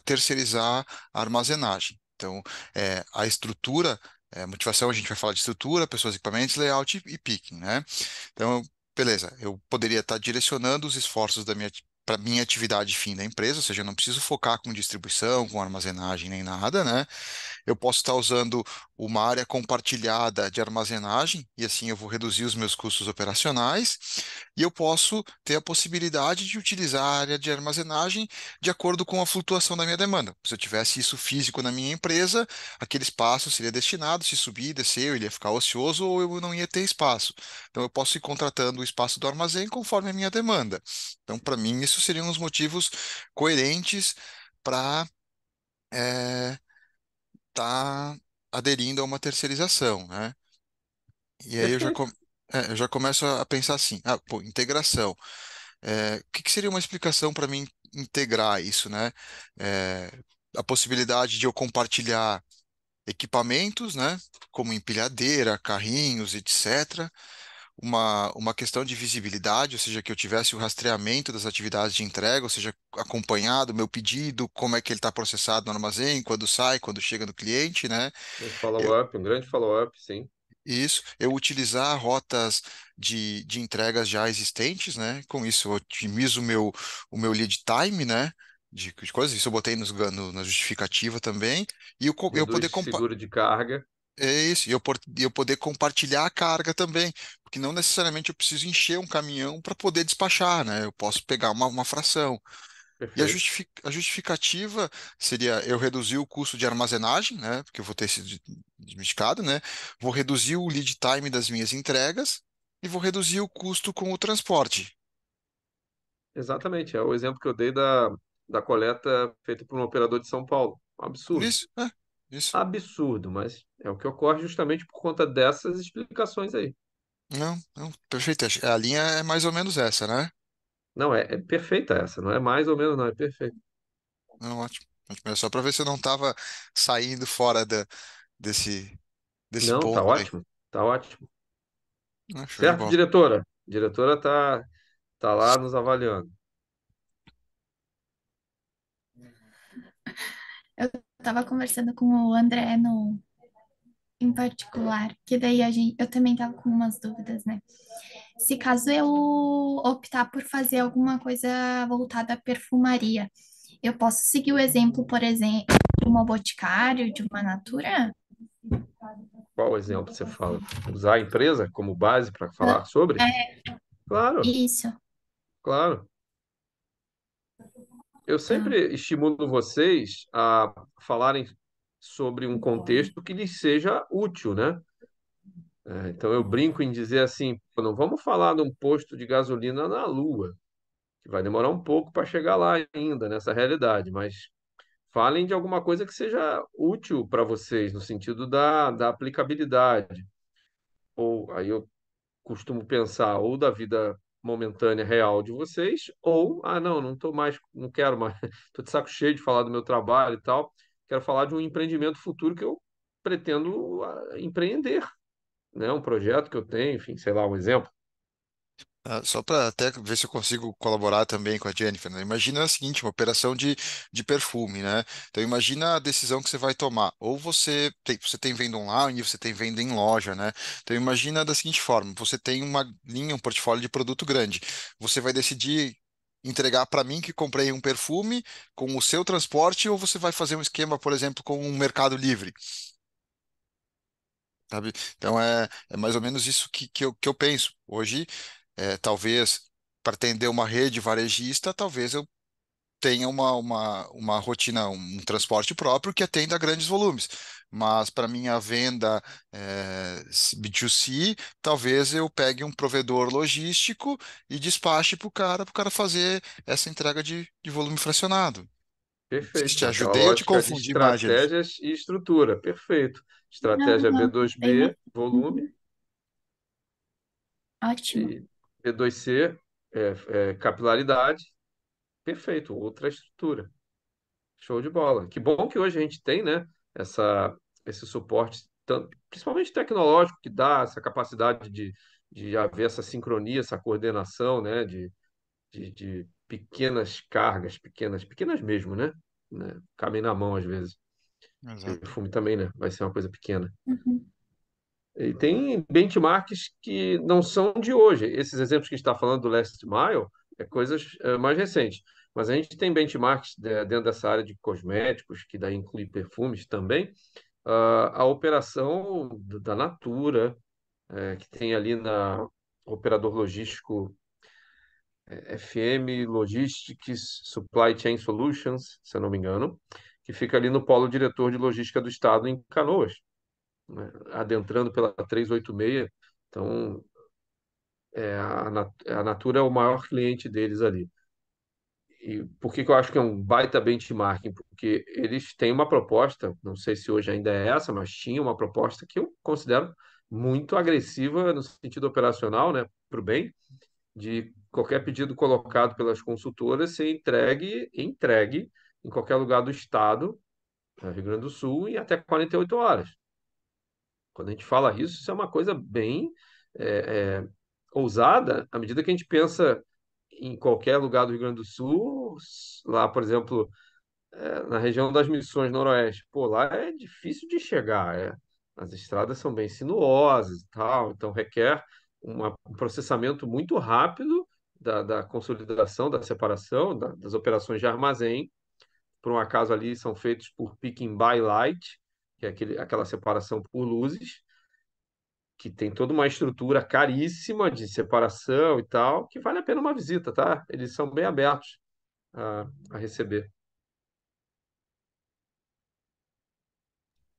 terceirizar a armazenagem? Então, a estrutura, motivação, a gente vai falar de estrutura, pessoas, equipamentos, layout e picking, né? Então, beleza, eu poderia estar direcionando os esforços para minha atividade fim da empresa, ou seja, eu não preciso focar com distribuição, com armazenagem nem nada, né? Eu posso estar usando uma área compartilhada de armazenagem, e assim eu vou reduzir os meus custos operacionais, e eu posso ter a possibilidade de utilizar a área de armazenagem de acordo com a flutuação da minha demanda. Se eu tivesse isso físico na minha empresa, aquele espaço seria destinado, se subir, descer, ele ia ficar ocioso ou eu não ia ter espaço. Então eu posso ir contratando o espaço do armazém conforme a minha demanda. Então, para mim, isso seriam os motivos coerentes para estar aderindo a uma terceirização, né? E aí Perfeito. eu já começo a pensar assim, pô, integração. O que que seria uma explicação para mim integrar isso, né? É, a possibilidade de eu compartilhar equipamentos, né? Como empilhadeira, carrinhos, etc. Uma questão de visibilidade, ou seja, que eu tivesse o rastreamento das atividades de entrega, ou seja, acompanhado o meu pedido, como é que ele está processado no armazém, quando sai, quando chega no cliente, né? Um follow-up, um grande follow-up, sim. Isso, eu utilizar rotas de entregas já existentes, né? Com isso eu otimizo o meu lead time, né? De coisas, isso eu botei na justificativa também. E eu poder Reduz seguro de carga. é isso, e eu poder compartilhar a carga também, porque não necessariamente eu preciso encher um caminhão para poder despachar, né? Eu posso pegar uma fração. E a Perfeito. a justificativa seria eu reduzir o custo de armazenagem, né? Porque eu vou ter sido desmistificado, né? Vou reduzir o lead time das minhas entregas e vou reduzir o custo com o transporte. Exatamente. É o exemplo que eu dei da coleta feita por um operador de São Paulo. Um absurdo. Isso, isso. Absurdo, mas é o que ocorre justamente por conta dessas explicações aí. Não, não, perfeito. A linha é mais ou menos essa, né? Não, é perfeita essa, não é mais ou menos, não, é perfeito. Não, ótimo. Ótimo. É só para ver se eu não estava saindo fora desse Não, tá ponto aí. ótimo, tá ótimo. Ah, show de Certo, bola. diretora? Diretora tá lá nos avaliando. Eu tava conversando com o André no, em particular, que daí eu também tava com umas dúvidas, né? Se caso eu optar por fazer alguma coisa voltada à perfumaria, eu posso seguir o exemplo, por exemplo, de uma Boticário, de uma Natura? Qual exemplo você fala? Usar a empresa como base para Ah, falar sobre? é Claro, isso. claro. Eu Tá. sempre estimulo vocês a falarem sobre um contexto que lhes seja útil, né? Então eu brinco em dizer assim, "Pô, não vamos falar de um posto de gasolina na Lua, que vai demorar um pouco para chegar lá ainda, nessa realidade, mas falem de alguma coisa que seja útil para vocês, no sentido da aplicabilidade. Ou aí eu costumo pensar ou da vida momentânea real de vocês, ou, não, não tô mais, não quero mais, tô de saco cheio de falar do meu trabalho e tal, quero falar de um empreendimento futuro que eu pretendo empreender, né? Um projeto que eu tenho, enfim, sei lá, um exemplo. Só para até ver se eu consigo colaborar também com a Jennifer, né? Imagina a seguinte, uma operação de perfume, né? Então imagina a decisão que você vai tomar. Ou você tem venda online, você tem venda em loja, né? Então imagina da seguinte forma, você tem uma linha, um portfólio de produto grande. Você vai decidir entregar para mim que comprei um perfume com o seu transporte, ou você vai fazer um esquema, por exemplo, com um Mercado Livre, sabe? Então é mais ou menos isso que eu penso. Hoje, talvez para atender uma rede varejista, talvez eu tenha uma rotina, um transporte próprio que atenda a grandes volumes. Mas para minha venda B2C, talvez eu pegue um provedor logístico e despache para o cara fazer essa entrega de volume fracionado. Não sei se Perfeito, te naquela ajudei ou te lógica de confundi mais, Jennifer. estratégias e estrutura. Perfeito. Não, Estratégia não, bem mais. B2B, volume, Uhum. Ótimo. e B2C, capilaridade. Perfeito, outra estrutura. Show de bola. Que bom que hoje a gente tem, né, esse suporte, principalmente tecnológico, que dá essa capacidade de haver essa sincronia, essa coordenação, né, de pequenas cargas, pequenas mesmo, né? Cabem na mão às vezes. Exato. Perfume também, né? Vai ser uma coisa pequena. Uhum. E tem benchmarks que não são de hoje. Esses exemplos que a gente está falando do Last Mile é coisas mais recentes. Mas a gente tem benchmarks dentro dessa área de cosméticos, que daí inclui perfumes também. A operação da Natura, que tem ali na operador logístico FM Logistics Supply Chain Solutions, se eu não me engano, que fica ali no Polo Diretor de Logística do Estado em Canoas, né? Adentrando pela 386. Então, a Natura é o maior cliente deles ali. E por que que eu acho que é um baita benchmarking? Porque eles têm uma proposta, não sei se hoje ainda é essa, mas tinha uma proposta que eu considero muito agressiva no sentido operacional, né, para o bem, de qualquer pedido colocado pelas consultoras ser entregue em qualquer lugar do estado, Rio Grande do Sul, em até 48 horas. Quando a gente fala isso é uma coisa bem é, é, ousada, à medida que a gente pensa em qualquer lugar do Rio Grande do Sul, lá, por exemplo, na região das Missões Noroeste, pô, lá é difícil de chegar. As estradas são bem sinuosas e tal, então requer um processamento muito rápido da consolidação, da separação, das operações de armazém. Por um acaso ali são feitos por picking by light, que é aquela separação por luzes, que tem toda uma estrutura caríssima de separação e tal, que vale a pena uma visita, tá? Eles são bem abertos a receber.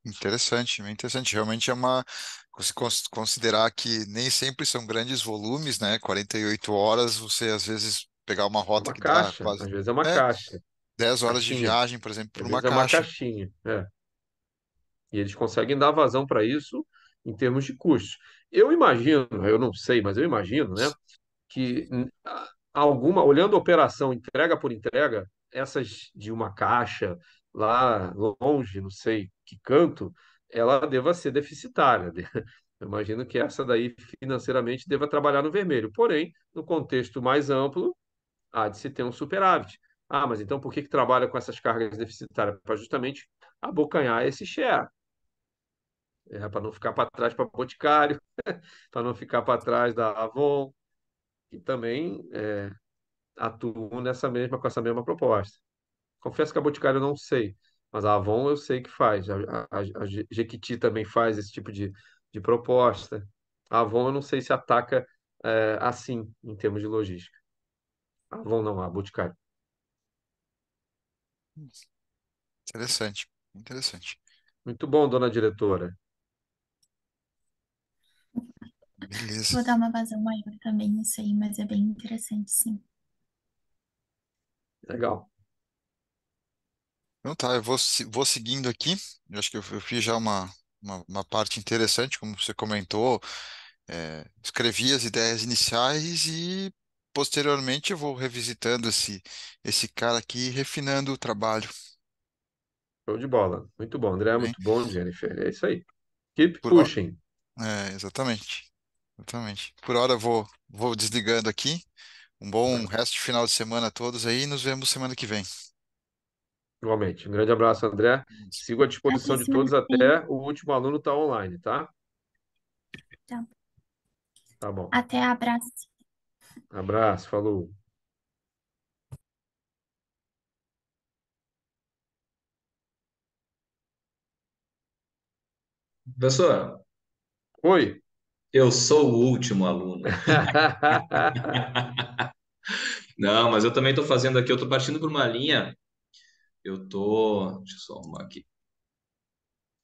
Interessante, bem interessante. Realmente é uma. Se considerar que nem sempre são grandes volumes, né? 48 horas, você às vezes pegar uma É rota uma que dá caixa, quase às vezes é uma é, caixa, 10 horas de caixinha. viagem, por exemplo, por Às uma vezes é uma caixa. caixinha. E eles conseguem dar vazão para isso em termos de custos. Eu imagino, eu não sei, mas eu imagino, né, que olhando a operação entrega por entrega, essas de uma caixa lá longe, não sei que canto, ela deva ser deficitária. Eu imagino que essa daí financeiramente deva trabalhar no vermelho. Porém, no contexto mais amplo, há de se ter um superávit. Ah, mas então por que trabalha com essas cargas deficitárias? Para justamente abocanhar esse share, para não ficar para trás para Boticário, para não ficar para trás da Avon, que também atuam com essa mesma proposta. Confesso que a Boticário eu não sei, mas a Avon eu sei que faz. A Jequiti também faz esse tipo de proposta. A Avon eu não sei se ataca assim, em termos de logística. A Avon não, a Boticário. Interessante, interessante. Muito bom, dona diretora. Beleza. Vou dar uma vazão maior também nisso aí, mas é bem interessante, sim. Legal. Então tá, eu vou seguindo aqui. Eu acho que eu fiz já uma parte interessante, como você comentou. Escrevi as ideias iniciais e posteriormente eu vou revisitando esse cara aqui e refinando o trabalho. Show de bola. Muito bom, André. Bem, Muito bom, Jennifer. É isso aí. Keep por hora, pushing. exatamente. Exatamente. Por hora eu vou desligando aqui. Um bom resto de final de semana a todos aí e nos vemos semana que vem. Igualmente. Um grande abraço, André. Sigo à disposição Até de semana todos que vem. até o último aluno estar online, tá? Tá. Tá bom. Até abraço. Abraço, falou. Professor, Oi. eu sou o último aluno. Não, mas eu também estou fazendo aqui, eu estou partindo por uma linha. Deixa eu só arrumar aqui.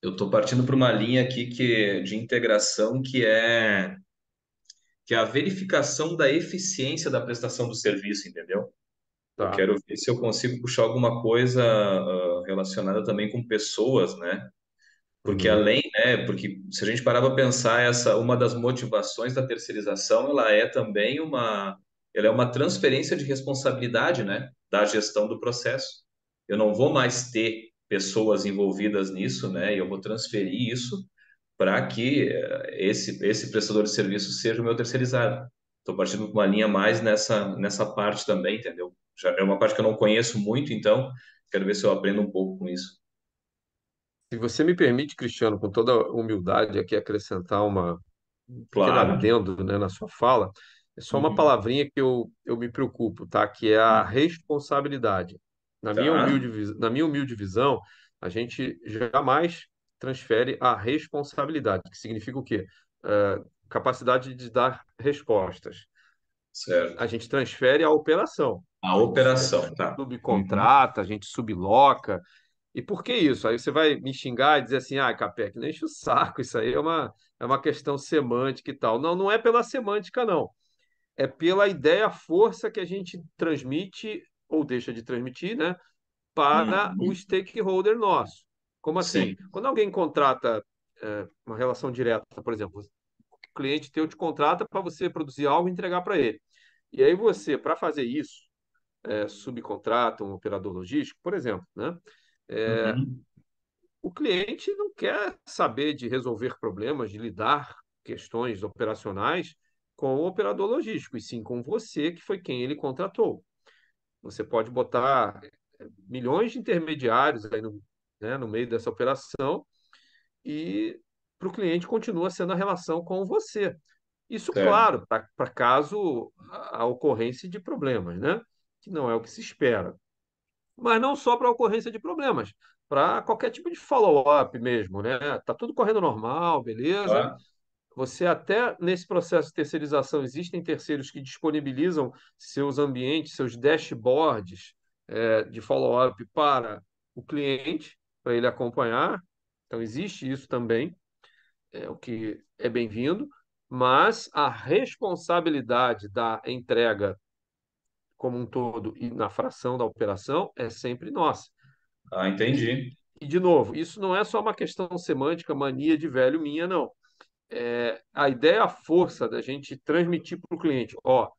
Eu estou partindo por uma linha aqui de integração que é a verificação da eficiência da prestação do serviço, entendeu? Eu Tá. quero ver se eu consigo puxar alguma coisa relacionada também com pessoas, né? Porque Uhum. além, né, porque se a gente parar para pensar, uma das motivações da terceirização, ela é uma transferência de responsabilidade, né, da gestão do processo. Eu não vou mais ter pessoas envolvidas nisso, né, e eu vou transferir isso para que esse prestador de serviço seja o meu terceirizado. Estou partindo com uma linha mais nessa parte também, entendeu? Já é uma parte que eu não conheço muito, então quero ver se eu aprendo um pouco com isso. Se você me permite, Cristiano, com toda a humildade aqui acrescentar um pequeno Claro. adendo, né, na sua fala, é só uma Uhum. palavrinha que eu me preocupo, tá? Que é a Uhum. responsabilidade. Tá, Na minha humilde visão, a gente jamais transfere a responsabilidade, que significa o quê? Capacidade de dar respostas. A certo. gente transfere a operação. A A gente operação, tá. Uhum. subcontrata, a gente subloca. E por que isso? Aí você vai me xingar e dizer assim, ah, Capé, que não enche o saco, isso aí é uma questão semântica e tal. Não, não é pela semântica, não. É pela ideia, força que a gente transmite ou deixa de transmitir, né, para o Uhum. stakeholder nosso. Como assim? Sim. Quando alguém contrata uma relação direta, por exemplo, o cliente teu te contrata para você produzir algo e entregar para ele. E aí você, para fazer isso, subcontrata um operador logístico, por exemplo, né? Uhum. O cliente não quer saber de resolver problemas, de lidar questões operacionais com o operador logístico, e sim com você, que foi quem ele contratou. Você pode botar milhões de intermediários aí no meio dessa operação e para o cliente continua sendo a relação com você. Isso, Certo. claro, para caso a ocorrência de problemas, né? Que não é o que se espera. Mas não só para a ocorrência de problemas, para qualquer tipo de follow-up mesmo, né? Tá tudo correndo normal, beleza? Claro. Você até nesse processo de terceirização existem terceiros que disponibilizam seus ambientes, seus dashboards de follow-up para o cliente, para ele acompanhar. Então existe isso também, o que é bem-vindo, mas a responsabilidade da entrega como um todo e na fração da operação é sempre nossa. Ah, E, entendi. e de novo, isso não é só uma questão semântica, mania de velho minha, não. A ideia, a força da gente transmitir para o cliente, ó,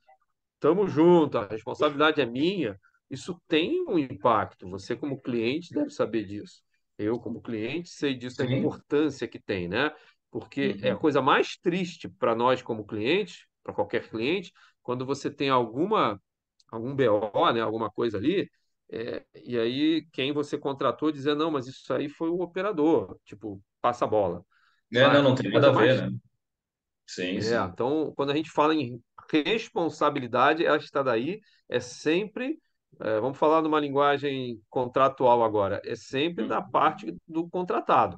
estamos juntos, a responsabilidade é minha, isso tem um impacto. Você, como cliente, deve saber disso. Eu, como cliente, sei disso, da Sim. importância que tem, né? Porque é a Uhum. coisa mais triste para nós, como cliente, para qualquer cliente, quando você tem algum BO, né, alguma coisa ali, e aí quem você contratou dizer, não, mas isso aí foi o operador, tipo, passa a bola. Não, Sabe? não Que tem nada a coisa ver, mais. né? Sim, sim. Então, quando a gente fala em responsabilidade, ela está daí, é sempre, vamos falar numa linguagem contratual agora, é sempre da Uhum. parte do contratado,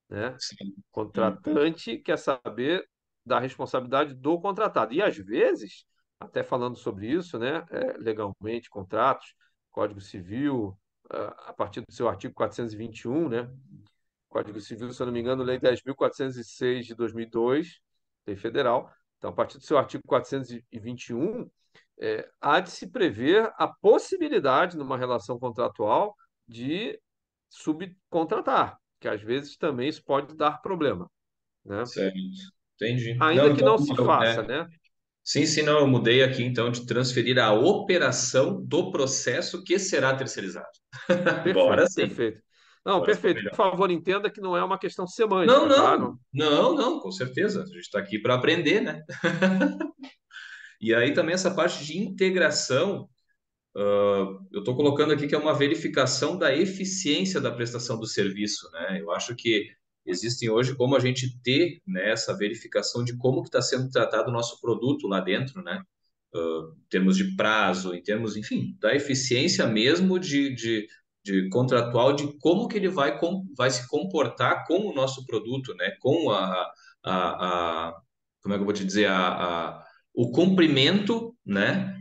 né? Sim. Uhum. Contratante quer saber da responsabilidade do contratado. E às vezes, até falando sobre isso, né, legalmente, contratos, Código Civil, a partir do seu artigo 421, né? Código Civil, se eu não me engano, Lei 10.406 de 2002, Lei Federal. Então, a partir do seu artigo 421, há de se prever a possibilidade, numa relação contratual, de subcontratar, que às vezes também isso pode dar problema, né? Certo. Entendi. Não, Ainda que então, não se faça, né? sim, sim, não, eu mudei aqui então de transferir a operação do processo que será terceirizado. Agora Perfeito, sim, perfeito. Não, agora ficou perfeito. Por melhor. favor, entenda que não é uma questão Não, semântica, tá? não, não, não, com certeza. A gente está aqui para aprender, né? E aí também essa parte de integração, eu estou colocando aqui que é uma verificação da eficiência da prestação do serviço, né? Eu acho que existem hoje como a gente ter, né, essa verificação de como que está sendo tratado o nosso produto lá dentro, né? Em termos de prazo, em termos, enfim, da eficiência mesmo de contratual, de como que ele vai se comportar com o nosso produto, né? Com como é que eu vou te dizer, o cumprimento, né,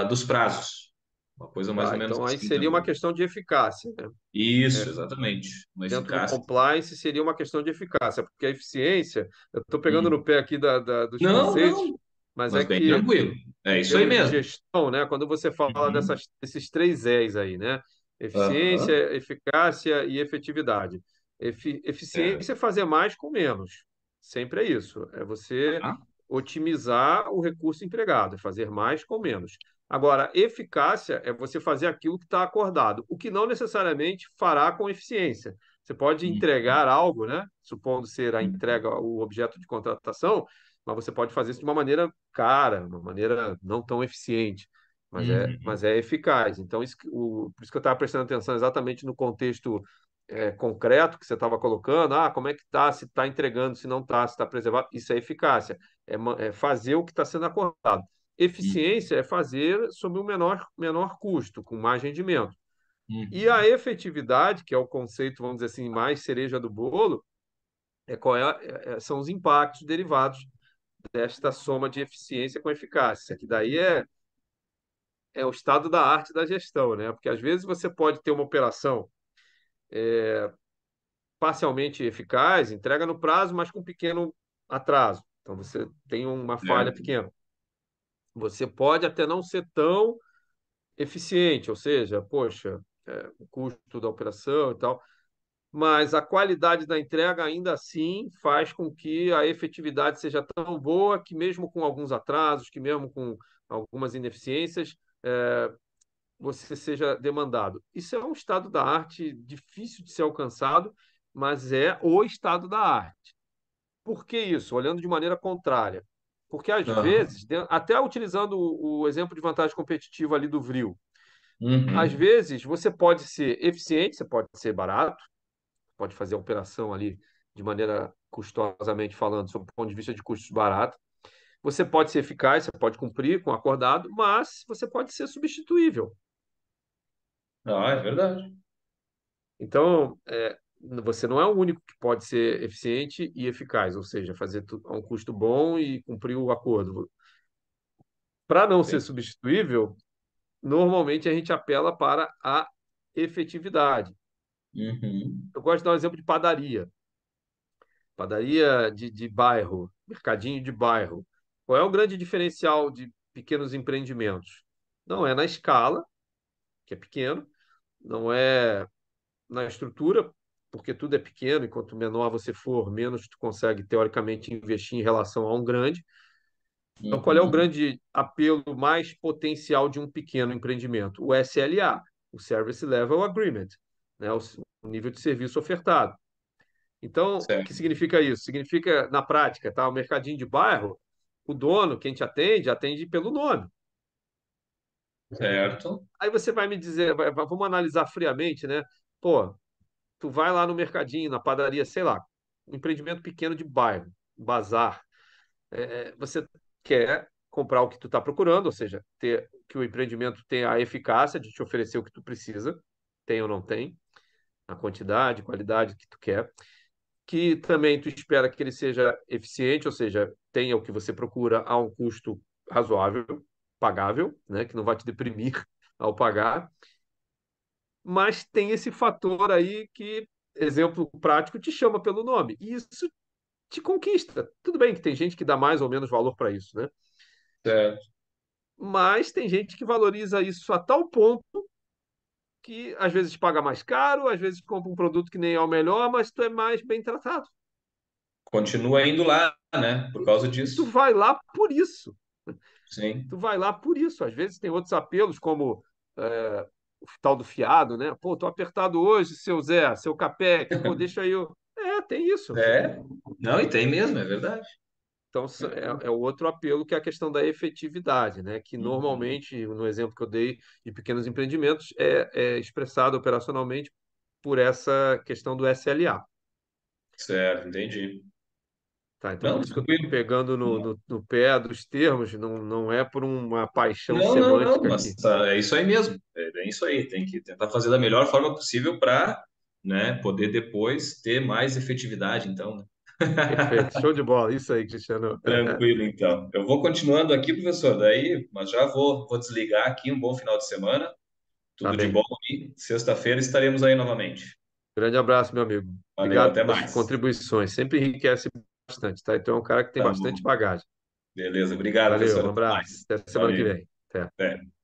dos prazos. Uma coisa mais Tá, ou menos então aí assim seria uma também. questão de eficácia, né? Isso, exatamente. Uma Dentro do eficácia. compliance seria uma questão de eficácia, porque a eficiência, eu estou pegando no Hum. pé aqui dos Não, conceitos, não, mas é mas bem que, tranquilo. É em isso aí termos de mesmo. gestão, né, quando você fala Uhum. desses três E's aí, né, eficiência, Aham. eficácia e efetividade. Eficiência é Certo. fazer mais com menos, sempre é isso, é você Tá? otimizar o recurso empregado, é fazer mais com menos. Agora, eficácia é você fazer aquilo que está acordado, o que não necessariamente fará com eficiência. Você pode Uhum. entregar algo, né? Supondo ser a entrega, Uhum. o objeto de contratação, mas você pode fazer isso de uma maneira cara, uma maneira não tão eficiente, mas Uhum. é eficaz. Então, por isso que eu estava prestando atenção exatamente no contexto concreto que você estava colocando. Ah, como é que está? Se está entregando, se não está, se está preservado. Isso é eficácia. É fazer o que está sendo acordado. Uhum. Eficiência é fazer sob o menor custo, com mais rendimento. E a Uhum. efetividade, que é o conceito, vamos dizer assim, mais cereja do bolo, são os impactos derivados desta soma de eficiência com eficácia, que daí é o estado da arte da gestão, né? Porque às vezes você pode ter uma operação parcialmente eficaz, entrega no prazo, mas com um pequeno atraso. Então você tem uma falha Certo. pequena. Você pode até não ser tão eficiente, ou seja, poxa, o custo da operação e tal, mas a qualidade da entrega ainda assim faz com que a efetividade seja tão boa que mesmo com alguns atrasos, que mesmo com algumas ineficiências, você seja demandado. Isso é um estado da arte difícil de ser alcançado, mas é o estado da arte. Por que isso? Olhando de maneira contrária. Porque às Aham. vezes, até utilizando o exemplo de vantagem competitiva ali do Vril, às Uhum. vezes você pode ser eficiente, você pode ser barato, pode fazer a operação ali de maneira custosamente falando, sob o ponto de vista de custos baratos. Você pode ser eficaz, você pode cumprir com o acordado, mas você pode ser substituível. Ah, é verdade. Então, você não é o único que pode ser eficiente e eficaz, ou seja, fazer tudo a um custo bom e cumprir o acordo. Para não ser Sim. substituível, normalmente a gente apela para a efetividade. Uhum. Eu gosto de dar um exemplo de padaria. Padaria de bairro, mercadinho de bairro. Qual é o grande diferencial de pequenos empreendimentos? Não é na escala, que é pequeno, não é na estrutura, porque tudo é pequeno, e quanto menor você for, menos tu consegue, teoricamente, investir em relação a um grande. Então, qual é o Uhum. grande apelo mais potencial de um pequeno empreendimento? O SLA, o Service Level Agreement, né? O nível de serviço ofertado. Então, o que Certo. significa isso? Significa, na prática, tá? O mercadinho de bairro, o dono, quem te atende, atende pelo nome. Certo. Aí você vai me dizer, vamos analisar friamente, né? Pô, tu vai lá no mercadinho, na padaria, sei lá, um empreendimento pequeno de bairro, um bazar. Você quer comprar o que tu está procurando, ou seja, ter que o empreendimento tenha a eficácia de te oferecer o que tu precisa, tem ou não tem, a quantidade, qualidade que tu quer, que também tu espera que ele seja eficiente, ou seja, tenha o que você procura a um custo razoável, pagável, né, que não vai te deprimir ao pagar, mas tem esse fator aí que, exemplo prático, te chama pelo nome. E isso te conquista. Tudo bem que tem gente que dá mais ou menos valor para isso, né? Certo. Mas tem gente que valoriza isso a tal ponto que às vezes paga mais caro, às vezes compra um produto que nem é o melhor, mas tu é mais bem tratado. Continua indo lá, né? Por causa E tu disso. vai lá por isso. Sim. Tu vai lá por isso. Às vezes tem outros apelos, como o tal do fiado, né? Pô, tô apertado hoje, seu Zé, seu Capec, pô, deixa aí. Tem isso. É. Não, e tem mesmo, é verdade. Então, é o outro apelo que é a questão da efetividade, né? Que Uhum. normalmente, no exemplo que eu dei de pequenos empreendimentos, é expressado operacionalmente por essa questão do SLA. Certo, entendi. Tá? Então, Não, por isso que eu estou tranquilo. pegando no pé dos termos, não é por uma paixão Não, não, não, semântica mas aqui. tá, é isso aí mesmo. É isso aí. Tem que tentar fazer da melhor forma possível para, né, poder depois ter mais efetividade, então, né? Perfeito, show de bola. Isso aí, Cristiano. Tranquilo, então. Eu vou continuando aqui, professor, daí, mas já vou desligar aqui. Um bom final de semana. Tá Tudo de bom bem. aí. Sexta-feira estaremos aí novamente. Grande abraço, meu amigo. Valeu, Obrigado até pelas mais. contribuições. Sempre enriquece bastante, tá? Então é um cara que tem Tá bastante bom. bagagem. Beleza, obrigado, Valeu, professor. um Até abraço. mais. Até semana que Valeu. vem. Até. Até.